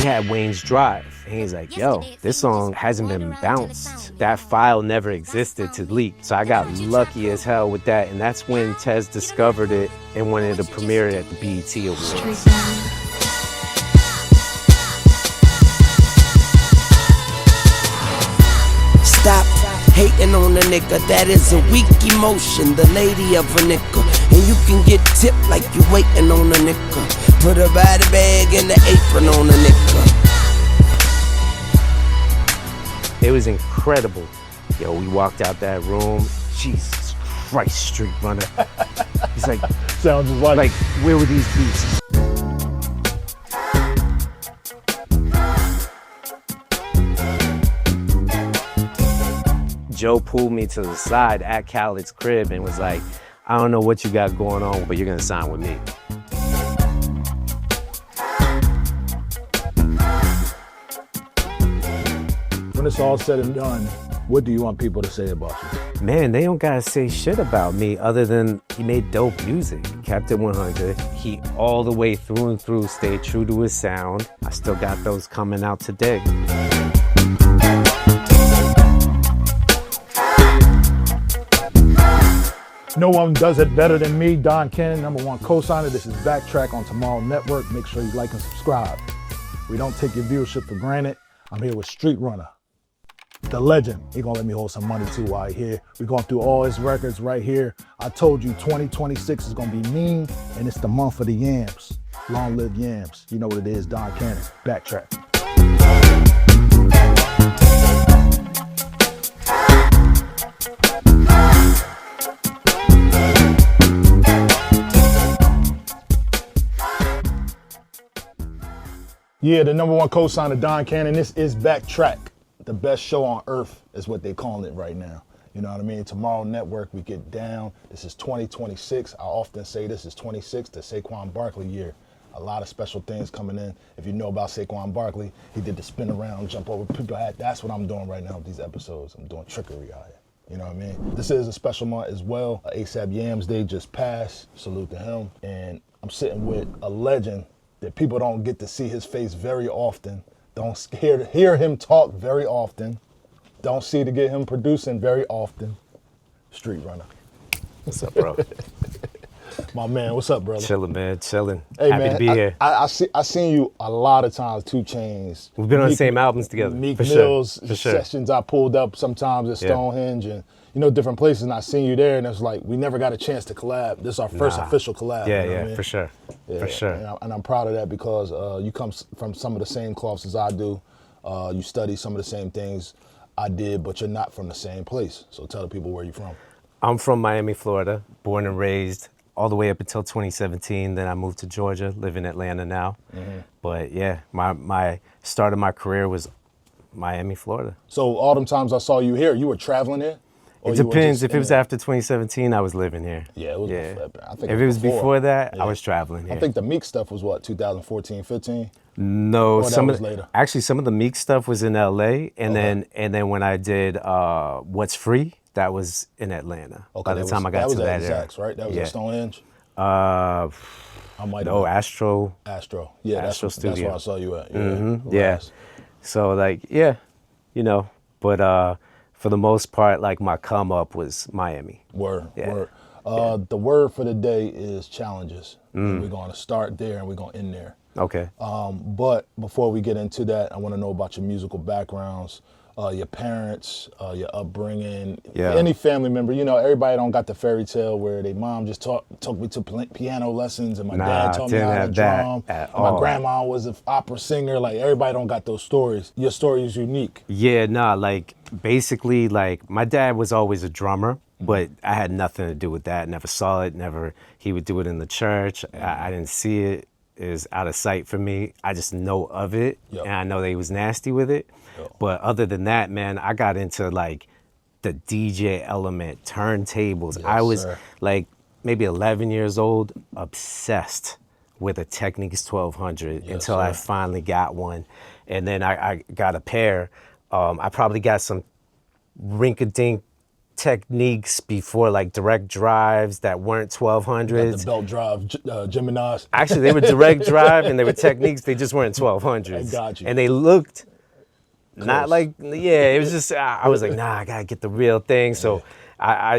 had Wayne's Drive. And he's like, yo, this song hasn't been bounced. That file never existed to leak. So I got lucky as hell with that. And that's when Tez discovered it and wanted to premiere it at the BET Awards. Stop hating on a nigga, that is a weak emotion, the lady of a nigga. And you can get tipped like you waiting on a nigga. Put a body bag in the apron on a nigga. It was incredible. Yo, we walked out that room. Jesus Christ, Streetrunner. He's like, sounds just like where were these beats? Joe pulled me to the side at Khaled's crib and was like, I don't know what you got going on, but you're gonna sign with me. When it's all said and done, what do you want people to say about you? Man, they don't gotta say shit about me other than he made dope music. Kept it 100. He all the way through and through stayed true to his sound. I still got those coming out today. No one does it better than me, Don Cannon, #1 co-signer. This is BackTrak on Tomorrow Network. Make sure you like and subscribe. We don't take your viewership for granted. I'm here with Streetrunner, the legend. He gonna let me hold some money too while I here. We're going through all his records right here. I told you 2026 is gonna be mean, and it's the month of the yams. Long live yams. You know what it is, Don Cannon, BackTrak. Yeah, the #1 co-signer, Don Cannon. This is BackTrak. The best show on earth is what they calling it right now. You know what I mean? Tomorrow Network, we get down. This is 2026. I often say this is 26, the Saquon Barkley year. A lot of special things coming in. If you know about Saquon Barkley, he did the spin around, jump over people hat. That's what I'm doing right now with these episodes. I'm doing trickery out here. You know what I mean? This is a special month as well. ASAP Yams Day just passed. Salute to him. And I'm sitting with a legend that people don't get to see his face very often, don't hear him talk very often, don't see to get him producing very often. Streetrunner. What's up, bro? My man, what's up, brother? Chilling, man, chilling. Hey, Happy man, to be here. I seen you a lot of times, 2 Chainz. We've been on the same albums together. Meek for Mill's sure. sessions I pulled up sometimes at Stonehenge and different places, and I seen you there, and it's like, we never got a chance to collab. This is our first official collab. Yeah, you know what I mean? for sure. Yeah, for sure. And I'm proud of that because you come from some of the same cloths as I do. You study some of the same things I did, but you're not from the same place. So tell the people where you're from. I'm from Miami, Florida, born and raised all the way up until 2017. Then I moved to Georgia, live in Atlanta now. Mm-hmm. But yeah, my start of my career was Miami, Florida. So all them times I saw you here, you were traveling there? It depends. If it was after 2017, I was living here. Yeah, it was before. I think if it was before that, I was traveling here. I think the Meek stuff was what, 2014, 15? No, or that was later. Actually, some of the Meek stuff was in LA, and then when I did What's Free, that was in Atlanta. Okay, by the time I got to that area. Zach's, right? That was at Stonehenge? I might have. Astro. Yeah, Astro Studio. That's where I saw you at. Yeah. Mm-hmm. Yeah. So but for the most part, like my come up was Miami. Word. The word for the day is challenges. We're going to start there and we're going to end there. Okay. But before we get into that, I want to know about your musical backgrounds, your parents, your upbringing, any family member. Everybody don't got the fairy tale where their mom just took me to piano lessons and my dad taught me how to drum. My grandma was an opera singer. Like, everybody don't got those stories. Your story is unique. Yeah, basically, my dad was always a drummer, but I had nothing to do with that. Never saw it. He would do it in the church. I didn't see it. It was out of sight for me. I just know of it, and I know that he was nasty with it. But other than that, man, I got into the DJ element, turntables. Yes, I was maybe 11 years old, obsessed with a Technics 1200 until I finally got one. And then I got a pair. I probably got some rink-a-dink techniques before, like direct drives that weren't Got 1200s. the belt drive, Gemini's. Actually, they were direct drive and they were techniques. They just weren't 1200s. I got you. And they looked not Close. like, yeah, it was just, I was like, nah, I gotta get the real thing. So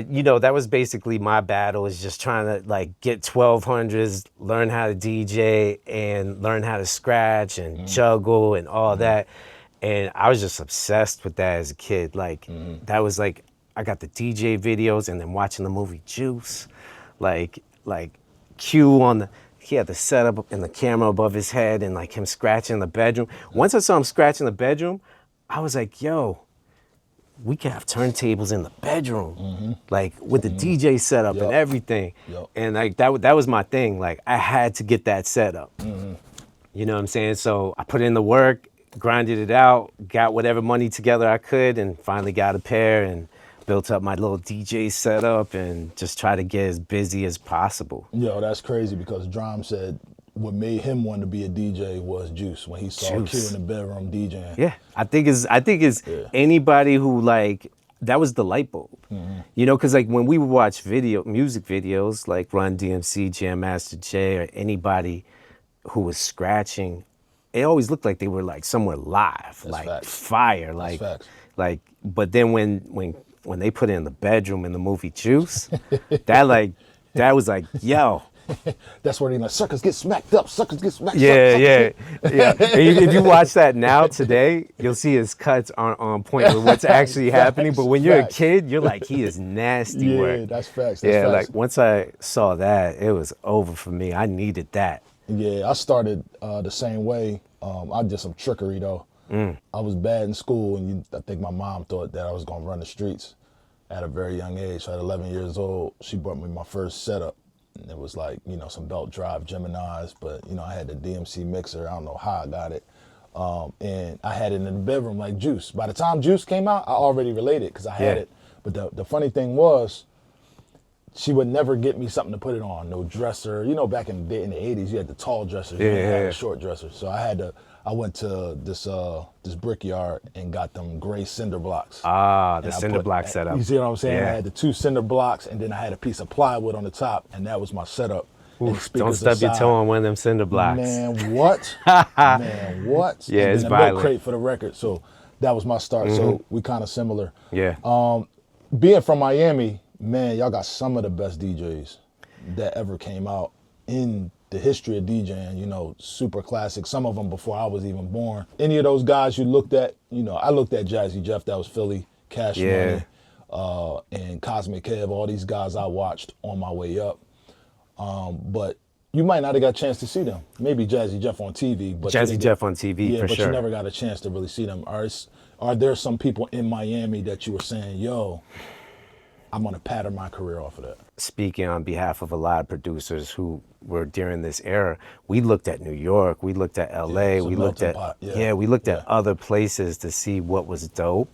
you know, that was basically my battle, is just trying to like get 1200s, learn how to DJ and learn how to scratch and juggle and all that. And I was just obsessed with that as a kid. Like that was like, I got the DJ videos and then watching the movie Juice, like Q on the, he had the setup and the camera above his head and like him scratching in the bedroom. Once I saw him scratch in the bedroom, I was like, yo, we can have turntables in the bedroom, like with the DJ setup and everything. And like that was my thing. Like I had to get that setup. You know what I'm saying? So I put in the work, grinded it out, got whatever money together I could, and finally got a pair and built up my little DJ setup and just try to get as busy as possible. Yo, that's crazy, because Drum said what made him want to be a DJ was Juice, when he saw Q in the bedroom DJing. Yeah, I think it's anybody who like, that was the light bulb. You know, because like when we would watch music videos like Run DMC, Jam Master Jay, or anybody who was scratching, it always looked like they were like somewhere live, That's like facts. fire, like. But then when they put it in the bedroom in the movie Juice, that was like, yo. That's where they like, suckers get smacked up, suckers get smacked up. Yeah. If you watch that now today, you'll see his cuts aren't on point with what's actually happening. But when you're a kid, you're like, he is nasty work. Yeah, that's facts. Like once I saw that, it was over for me. I needed that. Yeah, I started the same way. I did some trickery though. I was bad in school, and I think my mom thought that I was gonna run the streets at a very young age. So at 11 years old, she brought me my first setup. And it was like, you know, some belt drive Gemini's, but you know, I had the DMC mixer. I don't know how I got it. And I had it in the bedroom like Juice. By the time Juice came out, I already related because I had it. But the funny thing was, she would never get me something to put it on. No dresser. You know, back in the 80s, you had the tall dressers. You didn't have the short dressers. So I went to this brickyard and got them gray cinder blocks. The cinder block setup. You see what I'm saying? I had the 2 cinder blocks, and then I had a piece of plywood on the top, and that was my setup. Oof, don't stub your toe on one of them cinder blocks. Man, what? Man, what? Yeah, and it's then violent. a milk crate for the record. So that was my start. So we kind of similar. Yeah. Being from Miami, man, y'all got some of the best DJs that ever came out in the history of DJing, you know, super classic. Some of them before I was even born. Any of those guys you looked at, you know, I looked at Jazzy Jeff, that was Philly, Cash Money, and Cosmic Kev, all these guys I watched on my way up. But you might not have got a chance to see them. Maybe Jazzy Jeff on TV. But Jazzy Jeff on TV, for but sure. You never got a chance to really see them. Are there some people in Miami that you were saying, yo, I'm gonna pattern my career off of that? Speaking on behalf of a lot of producers who were during this era, we looked at New York, we looked at LA, we looked at we looked at other places to see what was dope.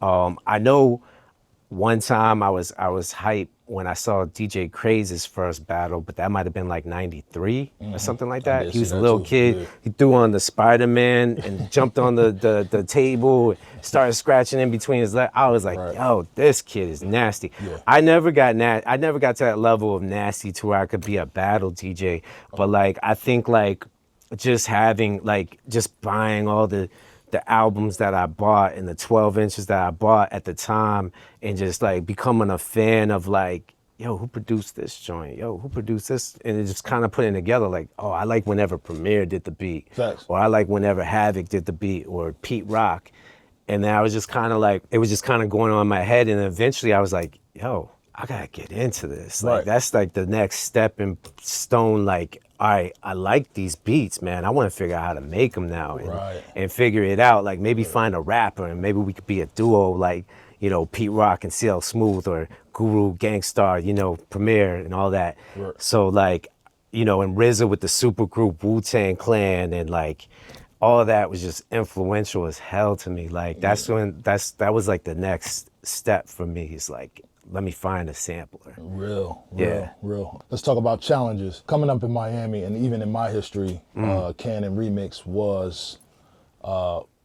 I know one time I was hyped when I saw DJ Craze's first battle, but that might have been like 93 or something like that. He was a little kid. Yeah. He threw on the Spider-Man and jumped on the table, started scratching in between his legs. I was like, yo, this kid is nasty. Yeah. I never got to that level of nasty to where I could be a battle DJ. But like, I think like just buying all the albums that I bought and the 12 inches that I bought at the time, and just like becoming a fan of like, yo, who produced this joint? Yo, who produced this? And it just kind of putting together like, oh, I like whenever Premier did the beat. Facts. Or I like whenever Havoc did the beat, or Pete Rock. And then I was just kind of like, it was just kind of going on in my head. And eventually I was like, yo, I gotta get into this. Like, that's like the next stepping stone. Like, all right, I like these beats, man. I want to figure out how to make them now and figure it out. Like maybe find a rapper and maybe we could be a duo, like, you know, Pete Rock and CL Smooth, or Guru, Gangstar, you know, Premier and all that. So like, you know, and RZA with the super group Wu-Tang Clan, and like all of that was just influential as hell to me. Like that was like the next step for me. It's like, let me find a sampler. Real. Let's talk about challenges. Coming up in Miami, and even in my history, Canon Remix was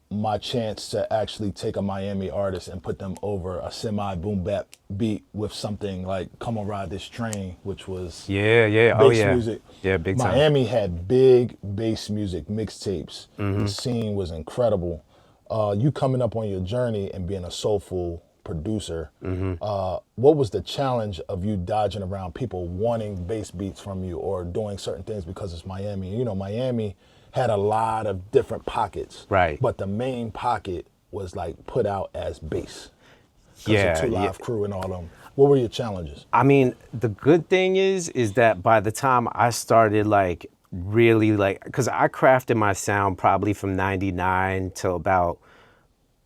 my chance to actually take a Miami artist and put them over a semi boom bap beat with something like "Come on Ride This Train," which was bass music. Yeah, big time. Miami had big bass music mixtapes. The scene was incredible. You coming up on your journey and being a soulful producer, what was the challenge of you dodging around people wanting bass beats from you or doing certain things because it's Miami? You know, Miami had a lot of different pockets, right? But the main pocket was like put out as bass. Yeah, Two Live Crew and all them. What were your challenges? I mean, the good thing is that by the time I started, like, really, like, because I crafted my sound probably from 99 till about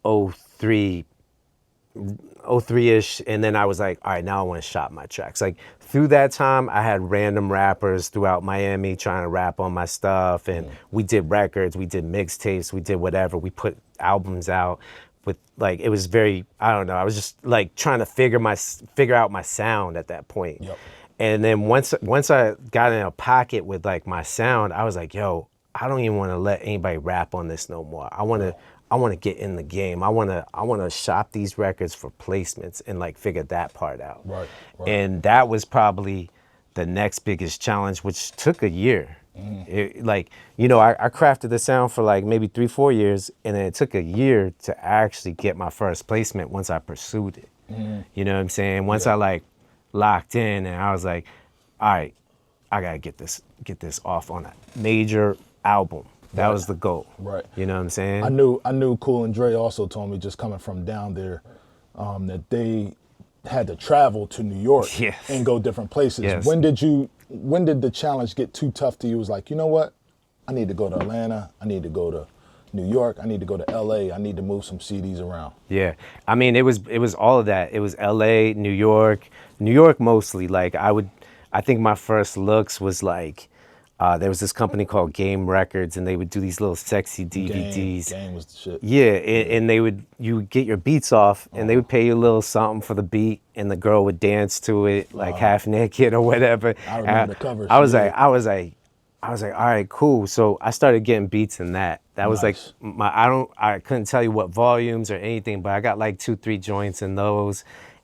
03-ish, and then I was like, all right, now I want to shop my tracks. Like, through that time, I had random rappers throughout Miami trying to rap on my stuff, and we did records, we did mixtapes, we did whatever. We put albums out with, like, it was very, I don't know, I was just like trying to figure out my sound at that point. Yep. And then once I got in a pocket with like my sound, I was like, yo, I don't even want to let anybody rap on this no more. I want to get in the game. I want to shop these records for placements and like figure that part out. Right. And that was probably the next biggest challenge, which took a year. It, like, you know, I crafted the sound for like maybe 3-4 years, and then it took a year to actually get my first placement once I pursued it. You know what I'm saying? Once I like locked in, and I was like, all right, I gotta get this off on a major album. That was the goal. Right. You know what I'm saying? I knew Cool and Dre also told me, just coming from down there, that they had to travel to New York and go different places. Yes. When did the challenge get too tough to you? It was like, you know what? I need to go to Atlanta. I need to go to New York. I need to go to LA. I need to move some CDs around. Yeah. I mean, it was all of that. It was LA, New York mostly. Like, I think my first looks was like, there was this company called Game Records, and they would do these little sexy DVDs. Game was the shit. Yeah, and you would get your beats off, and they would pay you a little something for the beat, and the girl would dance to it like half naked or whatever. I remember the covers. I was like, all right, cool. So I started getting beats in that. That was like I couldn't tell you what volumes or anything, but I got like 2-3 joints in those.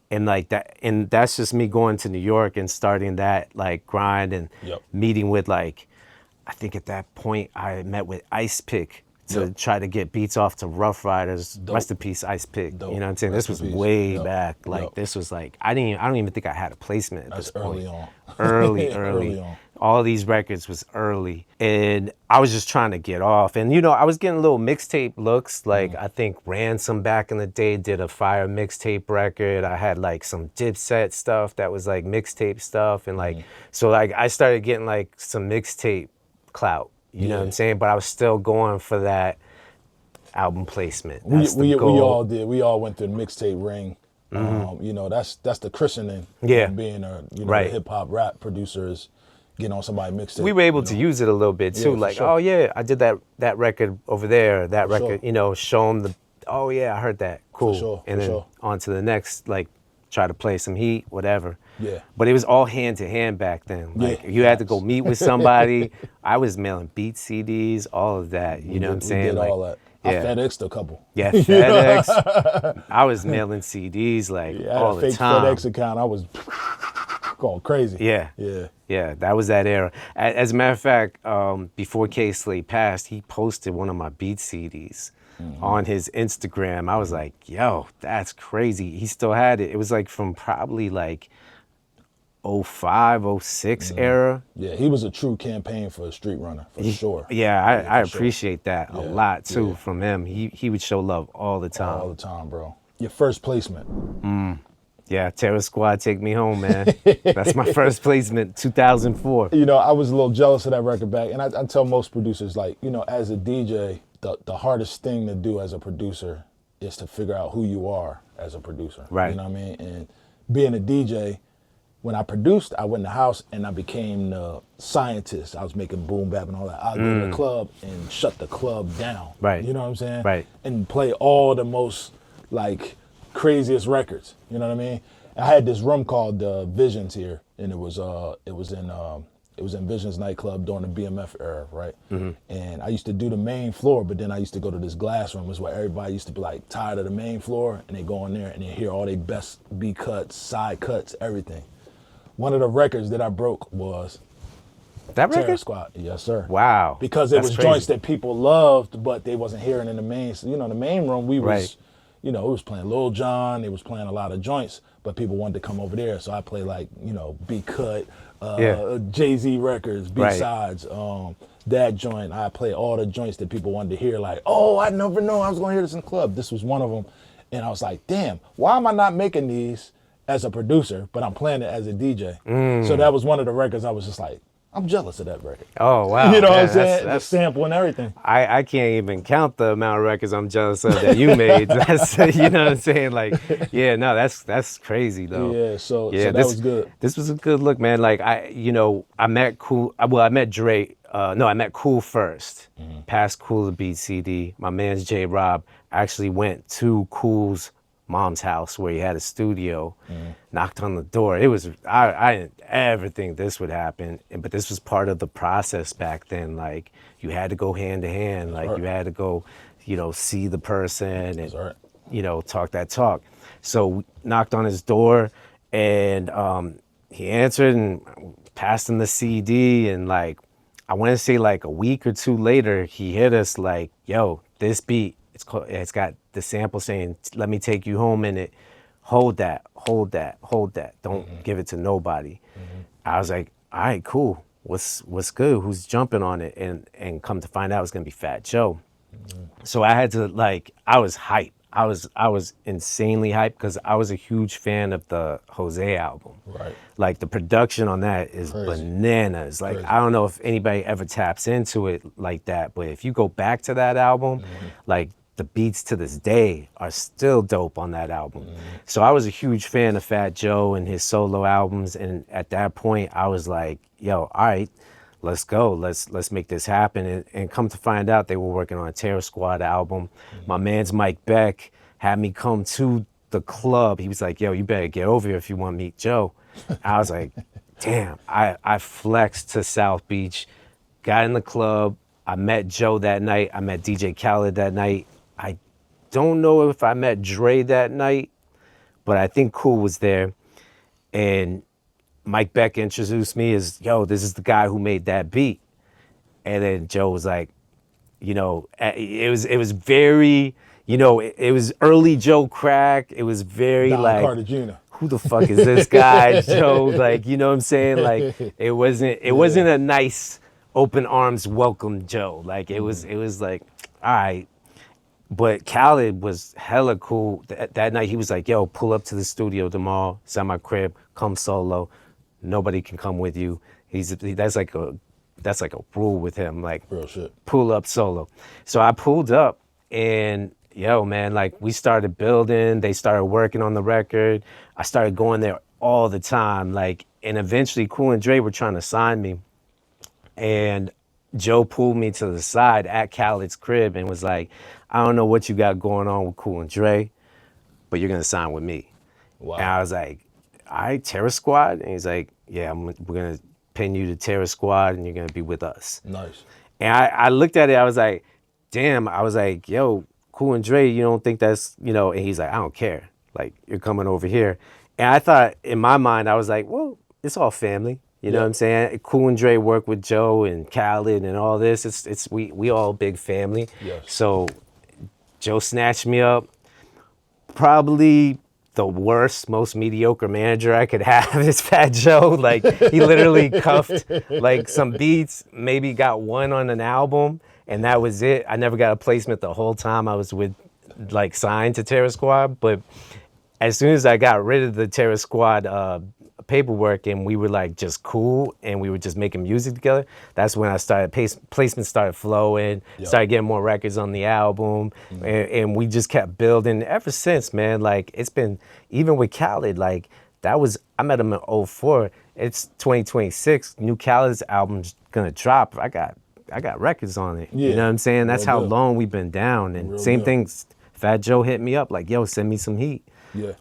And like that, and that's just me going to New York and starting that like grind and meeting with, like, I think at that point I met with Ice Pick to try to get beats off to Rough Riders. Dope. Rest in peace, Ice Pick. Dope. You know what I'm saying? Rest This was in peace. way back. Like this was like I don't even think I had a placement at That's this point. early on. Early. Early on. All these records was early, and I was just trying to get off. And you know, I was getting little mixtape looks. Like I think Ransom back in the day did a fire mixtape record. I had like some Dipset stuff that was like mixtape stuff, and like so like I started getting like some mixtape clout. You know what I'm saying? But I was still going for that album placement. We all did. We all went through the mixtape ring. You know, that's the christening. Of being a a hip hop rap producer is getting on somebody's mixtape. We were able to use it a little bit too. Like, oh yeah, I did that record over there. That record, you know, show them oh yeah, I heard that. Cool. And then on to the next, like, try to play some heat, whatever. Yeah. But it was all hand to hand back then. Like you had to go meet with somebody. I was mailing beat CDs, all of that. You know what I'm saying? We did like, all that. I FedExed a couple. Yeah, FedEx. I was mailing CDs like all the time. I had a fake FedEx account. I was going crazy. Yeah, that was that era. As a matter of fact, before K-Slade passed, he posted one of my beat CDs on his Instagram. I was like, yo, that's crazy. He still had it. It was like from probably like 05, 06 era. Yeah, he was a true campaign for a Streetrunner, for sure. Yeah, I appreciate that a lot too from him. He would show love all the time. All the time, bro. Your first placement. Yeah, Terror Squad, Take Me Home, man. That's my first placement, 2004. You know, I was a little jealous of that record back, and I tell most producers, like, you know, as a DJ, the hardest thing to do as a producer is to figure out who you are as a producer. Right. You know what I mean? And being a DJ, when I produced, I went in the house and I became the scientist. I was making boom bap and all that. I'd go to the club and shut the club down. Right. You know what I'm saying? Right. And play all the most, like, craziest records. You know what I mean? I had this room called Visions here, and it was in It was in Visions nightclub during the BMF era, right? And I used to do the main floor, but then I used to go to this glass room. It's where everybody used to be like tired of the main floor, and they go in there and they hear all their best B cuts, side cuts, everything. One of the records that I broke was That Terror record? Squad. Yes, sir. Wow. Because it That's was crazy. joints that people loved, but they wasn't hearing in the main. So, the main room we was, Right. it was playing Lil Jon. They was playing a lot of joints, but people wanted to come over there. So I play like, B Cut, Yeah. Jay-Z records, Right. B-sides, that joint. I play all the joints that people wanted to hear. Like, oh, I never know I was going to hear this in the club. This was one of them. And I was like, damn, why am I not making these as a producer, but I'm playing it as a DJ? So that was one of the records I was just like, I'm jealous of that record. Oh, wow. You know what I'm Man, saying? The That's, sample and everything. I can't even count the amount of records I'm jealous of that you made. That's, you know what I'm saying? Like, yeah, no, that's crazy though. Yeah, so Yeah, that this was good. This was a good look, man. Like I met Cool. Well, I met Dre. No, I met Cool first. Past Cool to Beat CD. My man's J Rob actually went to Cool's mom's house where he had a studio. Knocked on the door. It was I didn't ever think this would happen, but this was part of the process back then. Like you had to go hand to hand. Like right. you had to go, see the person and right. talk that talk. So we knocked on his door, and he answered and passed him the CD. And like, I want to say like a week or two later, he hit us like, "Yo, this beat, it's got the sample saying, 'Let me take you home in it. Hold that, hold that, hold that. Don't give it to nobody.'" I was like, "All right, cool. What's good? Who's jumping on it?" And come to find out, it's gonna be Fat Joe. So I had to I was hyped. I was insanely hyped because I was a huge fan of the Jose album. Right. Like the production on that is Crazy. bananas. Like Crazy. I don't know if anybody ever taps into it like that, but if you go back to that album, like the beats to this day are still dope on that album. So I was a huge fan of Fat Joe and his solo albums, and at that point I was like, yo, all right, let's go. Let's make this happen. And come to find out, they were working on a Terror Squad album. My man's Mike Beck had me come to the club. He was like, yo, you better get over here if you want to meet Joe. I was like, damn. I flexed to South Beach, got in the club. I met Joe that night. I met DJ Khaled that night. I don't know if I met Dre that night, but I think Cool was there. And Mike Beck introduced me as, yo, this is the guy who made that beat. And then Joe was like, it was very, it was early Joe Crack. It was very Don like, Cartagena. who the fuck is this guy, Joe? Like, you know what I'm saying? Like, it wasn't a nice open arms welcome Joe. Like, it was like, all right. But Khaled was hella cool. That night he was like, yo, pull up to the studio tomorrow. It's at my crib. Come solo. Nobody can come with you. That's like a rule with him. Like, Real shit. pull up solo. So I pulled up, and yo, man, like we started building. They started working on the record. I started going there all the time. Like, and eventually Cool and Dre were trying to sign me, and Joe pulled me to the side at Khaled's crib and was like, I don't know what you got going on with Cool and Dre, but you're gonna sign with me. Wow. And I was like, all right, Terror Squad? And he's like, yeah, we're gonna pin you to Terror Squad and you're gonna be with us. Nice. And I looked at it, I was like, damn, I was like, yo, Cool and Dre, you don't think that's, and he's like, I don't care. Like, you're coming over here. And I thought, in my mind, I was like, well, it's all family. You know what I'm saying? Cool and Dre work with Joe and Khaled and all this. We all big family. Yes. So Joe snatched me up. Probably the worst, most mediocre manager I could have is Fat Joe. Like, he literally cuffed like some beats, maybe got one on an album, and that was it. I never got a placement the whole time I was signed to Terror Squad. But as soon as I got rid of the Terror Squad paperwork and we were like just cool and we were just making music together, that's when I started, placements started flowing, started getting more records on the album, and we just kept building ever since, man. Like, it's been, even with Khaled, like, I met him in 2004. It's 2026, new Khaled's album's gonna drop. I got records on it. You know what I'm saying? That's how long we've been down. And same thing, Fat Joe hit me up like, yo, send me some heat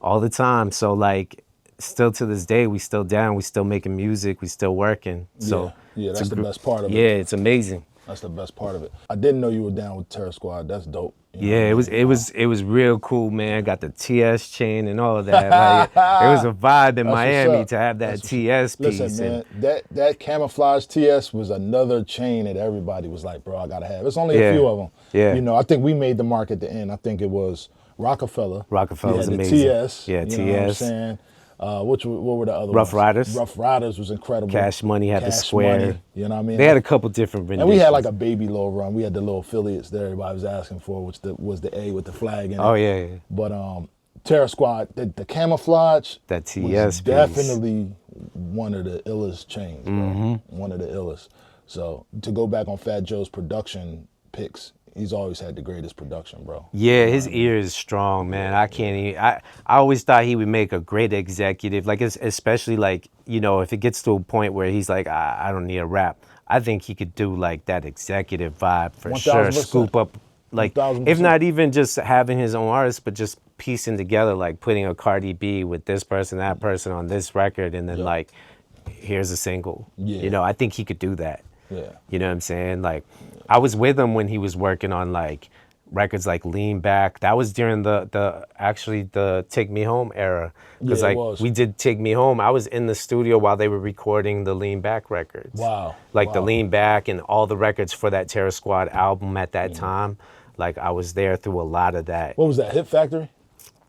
all the time. So like, still to this day, we still down, we still making music, we still working. So yeah, it's that's the best part of it. Yeah, it's amazing. That's the best part of it. I didn't know you were down with Terror Squad. That's dope. You know Yeah, what I mean? it was real cool, man. Got the TS chain and all of that. Like, it was a vibe in That's Miami what's to up. have that TS piece. Listen, man, that camouflage TS was another chain that everybody was like, bro, I gotta have. It's only a few of them. Yeah. You know, I think we made the mark at the end. I think it was Rockefeller. Rockefeller was the amazing. TS. Yeah, you know what I'm TS. saying? What were the other Rough ones? Riders. Rough Riders was incredible. Cash Money had the Cash square. Money, you know what I mean? They had a couple different renditions. And we had like a baby little run. We had the little affiliates that everybody was asking for, which was the A with the flag in it. Oh yeah. But Terror Squad, the camouflage, That TS was piece. definitely one of the illest chains, bro. Mm-hmm. One of the illest. So to go back on Fat Joe's production picks, he's always had the greatest production, bro. Yeah, his ear is strong, man. I can't even. I always thought he would make a great executive, like especially like, you know, if it gets to a point where he's like, I don't need a rap. I think he could do like that executive vibe for sure. 1000%. Scoop up, like 1000%. if not even just having his own artists, but just piecing together, like putting a Cardi B with this person, that person on this record, and then like, here's a single. Yeah. You know, I think he could do that. Yeah. You know what I'm saying? Like, I was with him when he was working on like records like Lean Back. That was during the Take Me Home era. Because Yeah, it like was. we did Take Me Home. I was in the studio while they were recording the Lean Back records. Wow. Like the Wow. Lean Back and all the records for that Terror Squad album at that time. Like I was there through a lot of that. What was that, Hit Factory?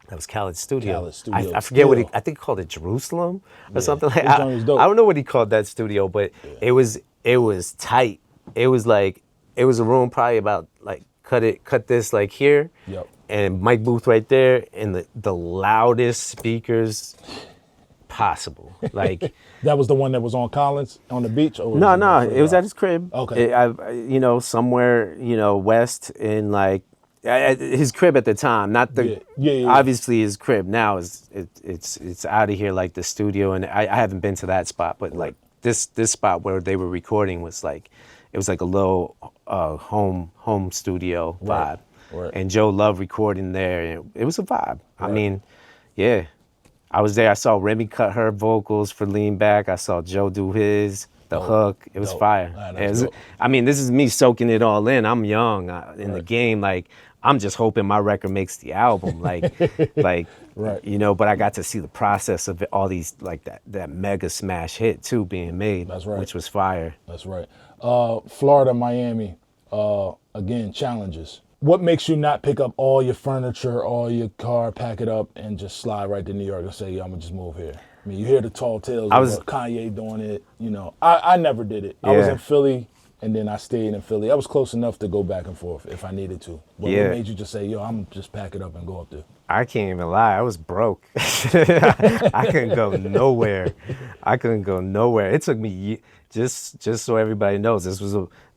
That was Khaled's studio. Khaled's studio. I forget what Still. I think he called it Jerusalem or something like His that. joint was dope. I don't know what he called that studio, but it was tight. It was like, it was a room probably about like cut this like here. Yep. And mic booth right there and the loudest speakers possible. Like That was the one that was on Collins on the beach? Or no, was it was at his crib. Okay. You know, somewhere, you know, west in like at his crib at the time, not the Yeah. obviously his crib now is it's out of here, like the studio, and I haven't been to that spot, but like this spot where they were recording was like, it was like a little home studio vibe. Right. Right. And Joe loved recording there, and it was a vibe. I mean, yeah. I was there. I saw Remy cut her vocals for Lean Back. I saw Joe do his, the hook. It was Dope. fire. Nah, that's It was- dope. I mean, this is me soaking it all in. I'm young in the game. Like, I'm just hoping my record makes the album. Like, Right. you know, but I got to see the process of all these, like that mega smash hit too being made. That's right. Which was fire. That's right. Florida, Miami, again, challenges. What makes you not pick up all your furniture, all your car, pack it up, and just slide right to New York and say, yeah, I'm going to just move here? I mean, you hear the tall tales of Kanye doing it. You know, I never did it. I was Yeah. in Philly, and then I stayed in Philly. I was close enough to go back and forth if I needed to. But Yeah. what made you just say, yo, I'm going to just pack it up and go up there? I can't even lie. I was broke. I couldn't go nowhere. It took me just so everybody knows,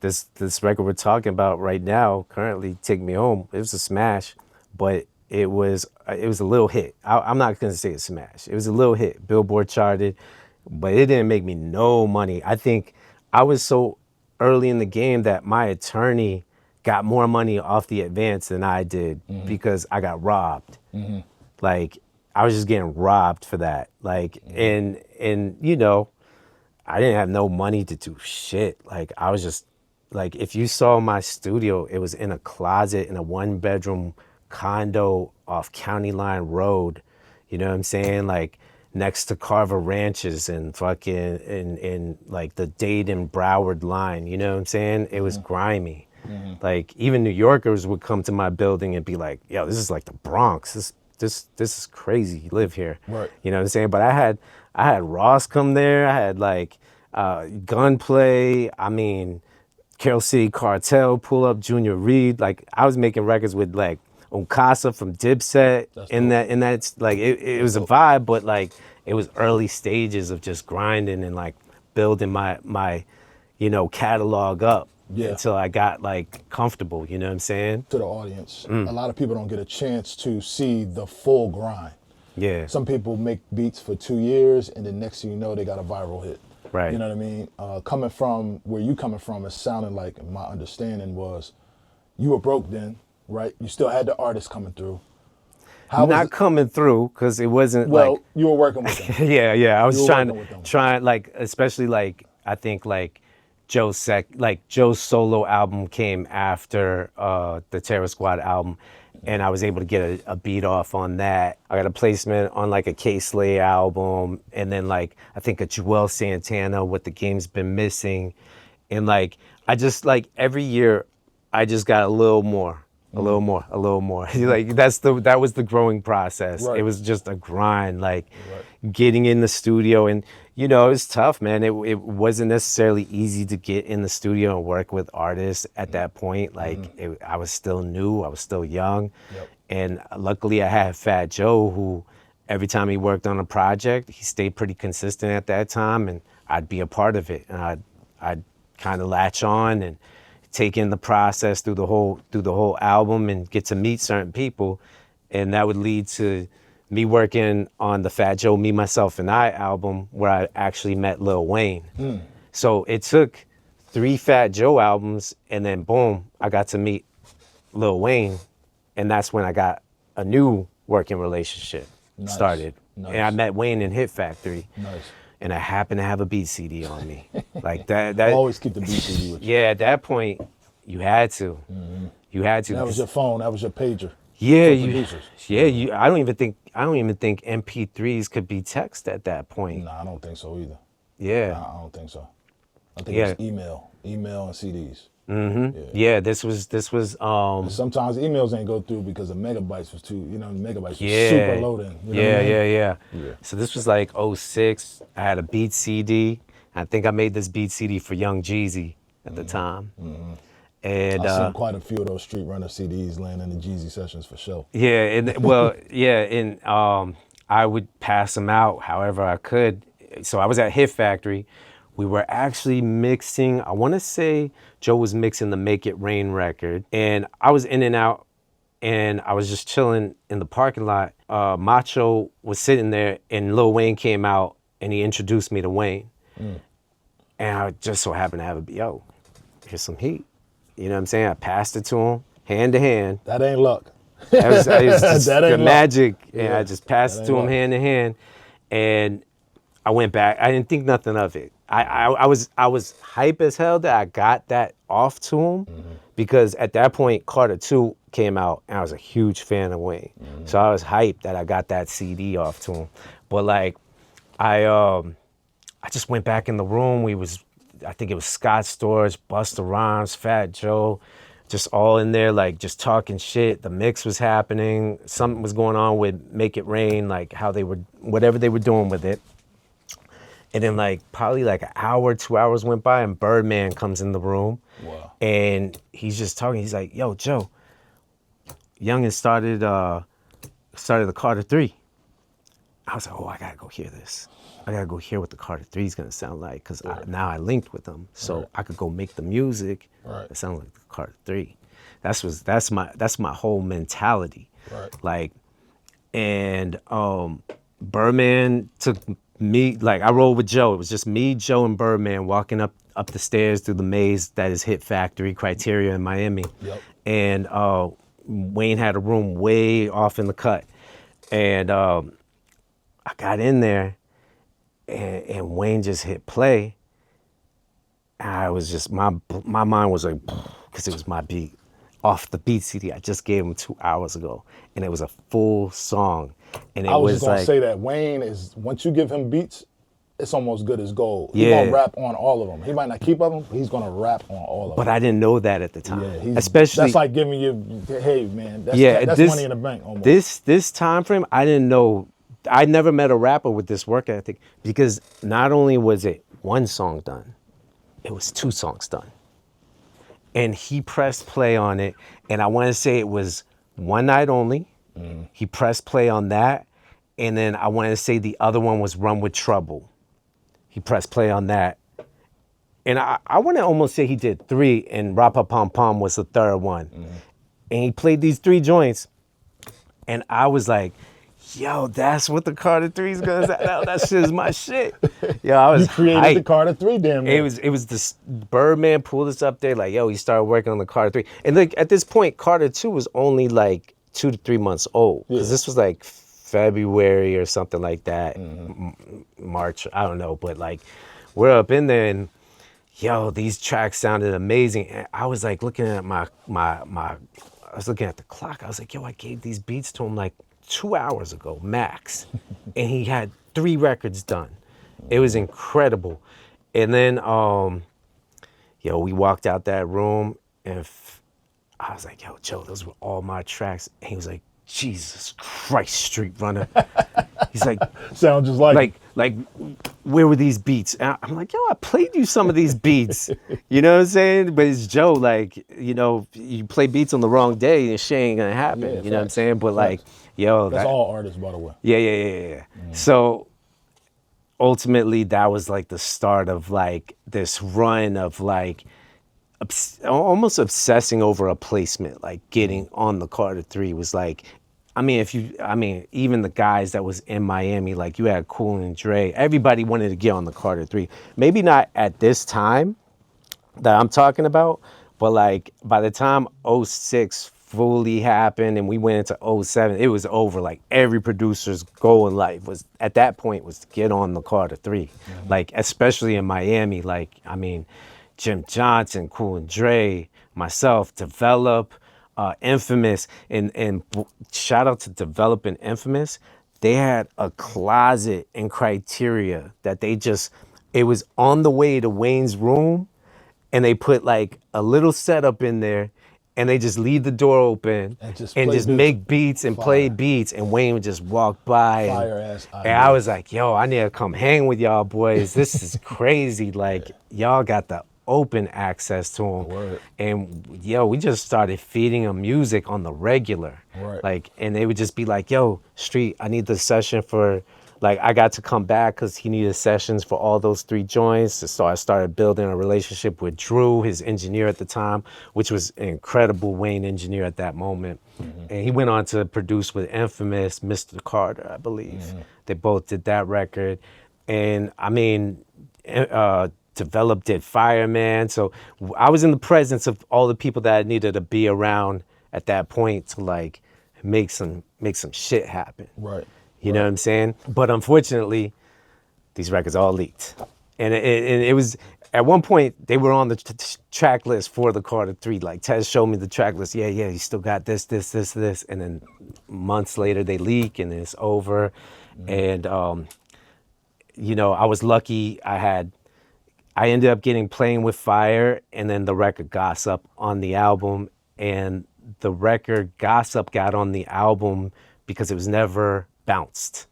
this record we're talking about right now, currently, Take Me Home. It was a smash, but it was a little hit. I'm not gonna say a smash. It was a little hit. Billboard charted, but it didn't make me no money. I think I was so early in the game that my attorney got more money off the advance than I did because I got robbed. Like, I was just getting robbed for that. Like, and you know, I didn't have no money to do shit. Like, I was just, like, if you saw my studio, it was in a closet in a 1-bedroom condo off County Line Road. You know what I'm saying? Like, next to Carver Ranches and fucking, in like the Dade and Broward line. You know what I'm saying? It was grimy. Like, even New Yorkers would come to my building and be like, yo, this is like the Bronx. This is crazy. You live here. Right. You know what I'm saying? But I had Ross come there. I had like Gunplay. I mean, Carol City Cartel pull up, Junior Reed. Like, I was making records with like Unkasa from Dipset. That's like, it was a vibe, but like, it was early stages of just grinding and like building my you know, catalog up. Yeah. Until I got like comfortable, you know what I'm saying? To the audience, a lot of people don't get a chance to see the full grind. Yeah. Some people make beats for 2 years, and then next thing you know, they got a viral hit. Right. You know what I mean? Coming from where you coming from, it sounded like, my understanding was, you were broke then, right? You still had the artists coming through. How was not it? coming through because it wasn't Well, like you were working with them. yeah. I was You were trying working with them. like especially like I think like Joe's solo album came after the Terror Squad album, and I was able to get a beat off on that. I got a placement on like a K-Slay album, and then like I think a Joel Santana, What the Game's Been Missing, and like I just like every year I just got a little more. A little more. Like that was the growing process. Right. It was just a grind, like getting in the studio, and you know it was tough, man. It wasn't necessarily easy to get in the studio and work with artists at that point. Like I was still new, I was still young, and luckily I had Fat Joe, who every time he worked on a project, he stayed pretty consistent at that time, and I'd be a part of it, and I'd kind of latch on and take in the process through the whole album and get to meet certain people, and that would lead to me working on the Fat Joe Me, Myself, and I album, where I actually met Lil Wayne. So it took 3 Fat Joe albums, and then boom, I got to meet Lil Wayne, and that's when I got a new working relationship started. Nice. And I met Wayne in Hit Factory. Nice. And I happened to have a beat CD on me. Like that Always keep the beat CD with you. yeah, at that point, you had to. You had to. That was your phone. That was your pager. Yeah, for you. producers. Yeah, you. I don't even think MP3s could be text at that point. Nah, I don't think so either. Yeah. Nah, I don't think so. I think Yeah. it's email and CDs. Yeah. This was. Sometimes emails ain't go through because the megabytes was too, megabytes was Yeah. super loading. You know what I mean? Yeah. Yeah. So this was like '06. I had a beat CD. I think I made this beat CD for Young Jeezy at the time. And I've seen quite a few of those Streetrunner CDs laying in the Jeezy sessions for sure. yeah, and well, yeah, and I would pass them out however I could. So I was at Hit Factory. We were actually mixing, I want to say Joe was mixing the Make It Rain record, and I was in and out, and I was just chilling in the parking lot. Macho was sitting there, and Lil Wayne came out, and he introduced me to Wayne. And I just so happened to have a, yo, here's some heat. You know what I'm saying? I passed it to him, hand to hand. That ain't luck. That was just That the ain't luck. magic. And Yeah, I just passed that it to ain't him luck. hand to hand. And I went back. I didn't think nothing of it. I was hype as hell that I got that off to him because at that point Carter 2 came out and I was a huge fan of Wayne. So I was hyped that I got that CD off to him. But like I just went back in the room. I think it was Scott Storch, Busta Rhymes, Fat Joe, just all in there, like just talking shit. The mix was happening. Something was going on with Make It Rain, like how they were, whatever they were doing with it. And then like probably like an hour, 2 hours went by and Birdman comes in the room. Wow. And he's just talking. He's like, yo, Joe, Young has started the Carter 3. I was like, oh, I gotta go hear this. I gotta go hear what the Carter 3 is gonna sound like, because now I linked with them, so I could go make the music that sounds like the Carter 3. That's my whole mentality. Right. Like, and Birdman took me, like I rolled with Joe. It was just me, Joe, and Birdman walking up the stairs through the maze that is Hit Factory, Criteria in Miami. Yep. And Wayne had a room way off in the cut, and I got in there. And Wayne just hit play. I was just, my mind was like, because it was my beat off the beat CD I just gave him 2 hours ago. And it was a full song. And it I was was just gonna like, say that Wayne is, once you give him beats, it's almost good as gold. He's Yeah. gonna rap on all of them. He might not keep of them, but he's gonna rap on all of them. but I didn't know that at the time. Yeah, Especially, that's like giving you, hey man, that's, that's this, money in the bank almost. This time frame, I didn't know. I never met a rapper with this work ethic, because not only was it one song done, it was 2 songs done. And he pressed play on it, and I want to say it was One Night Only. He pressed play on that, and then I want to say the other one was Run With Trouble. He pressed play on that. And I want to almost say he did 3, and Rapa Pom Pom was the third one. And he played these 3 joints, and I was like, yo, that's what the Carter 3 is gonna sound like. That shit is my shit. Yo, I was You created hyped. the Carter 3 damn near. It was this Birdman pulled us up there like, yo, he started working on the Carter 3. And like at this point, Carter 2 was only like 2 to 3 months old. Because this was like February or something like that, March, I don't know. But like, we're up in there and, yo, these tracks sounded amazing. And I was like looking at I was looking at the clock. I was like, yo, I gave these beats to him like 2 hours ago, max. And he had 3 records done. It was incredible. And then, yo, we walked out that room and I was like, yo, Joe, those were all my tracks. And he was like, Jesus Christ, Streetrunner. He's like, sound just like where were these beats? And I'm like, yo, I played you some of these beats. You know what I'm saying? But it's Joe, like, you know, you play beats on the wrong day and shit ain't gonna happen. Yeah, you know what I'm saying? But like, yo, that's all artists, by the way. Yeah. So ultimately, that was like the start of like this run of like almost obsessing over a placement, like getting on the Carter 3 was like, I mean, even the guys that was in Miami, like you had Cool and Dre, everybody wanted to get on the Carter 3. Maybe not at this time that I'm talking about, but like by the time 06 fully happened and we went into 07, it was over. Like every producer's goal in life was at that point was to get on the Carter 3. Like especially in Miami, like I mean, Jim Johnson, Cool and Dre, myself, Develop, Infamous, and shout out to Develop and Infamous. They had a closet in Criteria that it was on the way to Wayne's room, and they put like a little setup in there, and they just leave the door open and just make beats and play beats, and Wayne would just walk by. And I was like, yo, I need to come hang with y'all boys. This is crazy. Like y'all got the open access to them. And yo, we just started feeding them music on the regular. Like, and they would just be like, yo, Street, I need the session for, like, I got to come back because he needed sessions for all those 3 joints. So I started building a relationship with Drew, his engineer at the time, which was an incredible Wayne engineer at that moment. And he went on to produce with Infamous, Mr. Carter, I believe. They both did that record. And I mean, Developed did Fireman. So I was in the presence of all the people that I needed to be around at that point to like make some shit happen. You know what I'm saying? But unfortunately, these records all leaked. And it was, at one point, they were on the track list for the Carter 3. Like, Tez showed me the track list. Yeah, you still got this. And then months later, they leak and it's over. And, you know, I was lucky. I ended up getting Playing with Fire and then the record Gossip on the album. And the record Gossip got on the album because it was never bounced.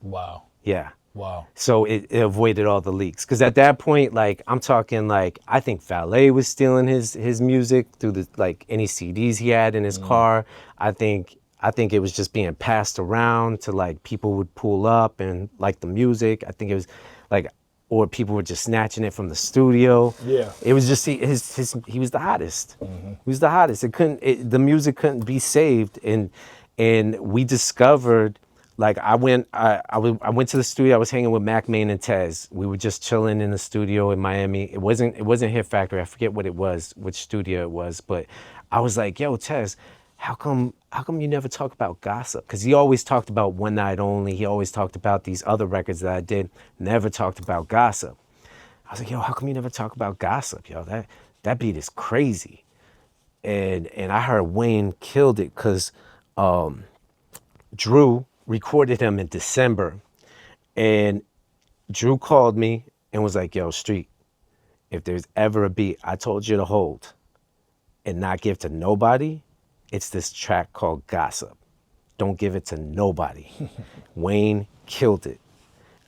Wow. Yeah. Wow. So it avoided all the leaks. Because at that point, like, I'm talking like, I think Valet was stealing his music through the, like, any CDs he had in his car. I think it was just being passed around to, like, people would pull up and like the music. I think it was like, or people were just snatching it from the studio. Yeah. It was just, he was the hottest. He was the hottest. The music couldn't be saved. And we discovered, like, I went to the studio. I was hanging with Mac Main and Tez. We were just chilling in the studio in Miami. It wasn't Hit Factory. I forget what it was, which studio it was. But I was like, yo, Tez, how come you never talk about Gossip? Because he always talked about One Night Only. He always talked about these other records that I did. Never talked about Gossip. I was like, yo, how come you never talk about Gossip? Yo, that beat is crazy. And I heard Wayne killed it because Drew recorded him in December. And Drew called me and was like, yo, Street, if there's ever a beat I told you to hold and not give to nobody, it's this track called Gossip. Don't give it to nobody. Wayne killed it.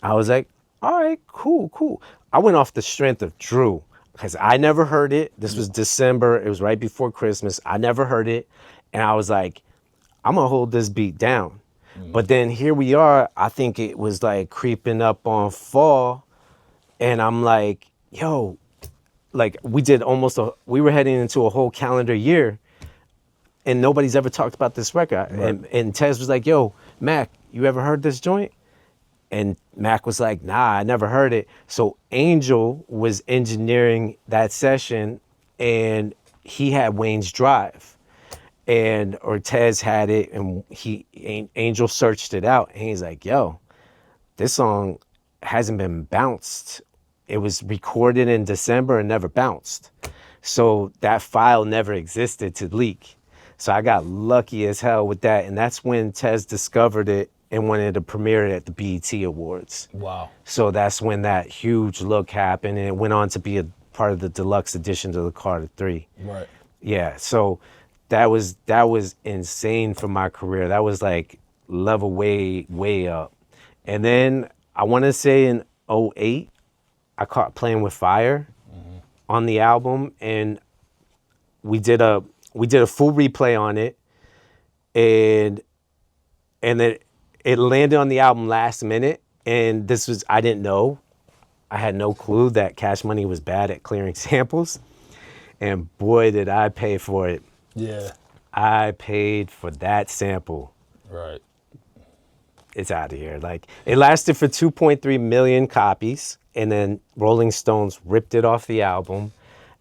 I was like, all right, cool. I went off the strength of Drew because I never heard it. This was December. It was right before Christmas. I never heard it. And I was like, I'm going to hold this beat down. But then here we are. I think it was like creeping up on fall. And I'm like, yo, like we were heading into a whole calendar year. And nobody's ever talked about this record. Right. And Tez was like, yo, Mac, you ever heard this joint? And Mac was like, nah, I never heard it. So Angel was engineering that session and he had Wayne's Drive. and Ortez had it, and Angel searched it out, and he's like, yo, this song hasn't been bounced. It was recorded in December and never bounced. So that file never existed to leak. So I got lucky as hell with that. And that's when Tez discovered it and wanted to premiere it at the BET Awards. Wow. So that's when that huge look happened, and it went on to be a part of the deluxe edition to the Carter 3. Right. Yeah, so that was insane for my career. That was like level way up. And then I want to say in 2008, I caught Playing with Fire on the album, and we did a full replay on it, and then it landed on the album last minute, and I didn't know. I had no clue that Cash Money was bad at clearing samples, and boy did I pay for it. Yeah. I paid for that sample. Right. It's out of here. Like, it lasted for 2.3 million copies, and then Rolling Stones ripped it off the album,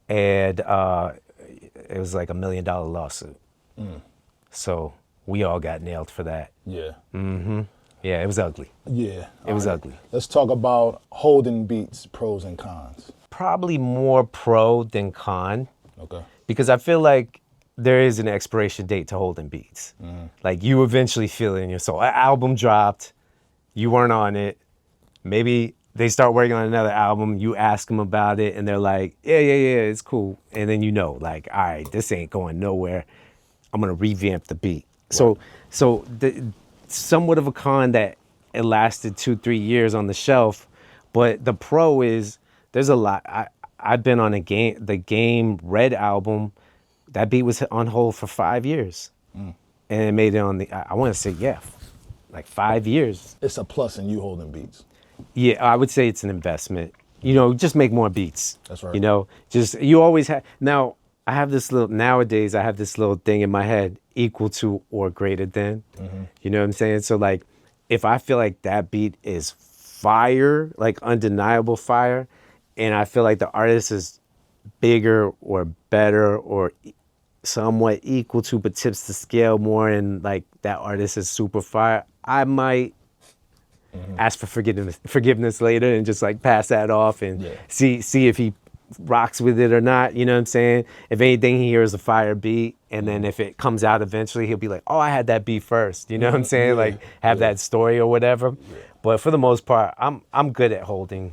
and it was like $1 million lawsuit. So we all got nailed for that. Yeah. Yeah, it was ugly. Yeah. It was ugly. Let's talk about holding beats, pros and cons. Probably more pro than con, Okay. because I feel like there is an expiration date to holding beats. Like, you eventually feel it in your soul. An album dropped, you weren't on it. Maybe they start working on another album, you ask them about it, and they're like, yeah, it's cool. And then you know, like, all right, this ain't going nowhere. I'm gonna revamp the beat. Right. So somewhat of a con that it lasted 2-3 years on the shelf, but the pro is there's a lot. I've been on the Game Red album. That beat was on hold for 5 years, and it made it on the. I want to say like 5 years. It's a plus in you holding beats. Yeah, I would say it's an investment. You know, just make more beats. That's right. You know, you always have. Now nowadays I have this little thing in my head: equal to or greater than. You know what I'm saying? So like, if I feel like that beat is fire, like undeniable fire, and I feel like the artist is bigger or better or somewhat equal to, but tips the scale more, and like that artist is super fire, I might ask for forgiveness later and just like pass that off and see if he rocks with it or not. You know what I'm saying? If anything, he hears a fire beat, and then if it comes out eventually, he'll be like, oh, I had that beat first. You know what I'm saying? Like, have that story or whatever. But for the most part, I'm good at holding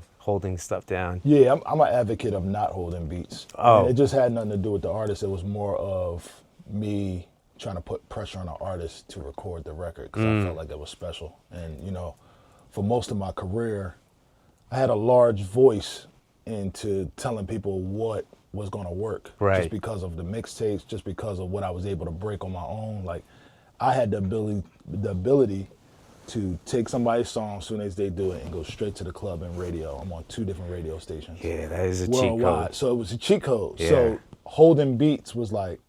stuff down. Yeah, I'm an advocate of not holding beats. Oh. And it just had nothing to do with the artist. It was more of me trying to put pressure on the artist to record the record, because I felt like it was special. And, you know, for most of my career, I had a large voice into telling people what was going to work. Right. Just because of the mixtapes, just because of what I was able to break on my own. Like, I had the ability to take somebody's song as soon as they do it and go straight to the club and radio. I'm on 2 different radio stations. Yeah, that is a worldwide. cheat code. So it was a cheat code. Yeah. So holding beats was like,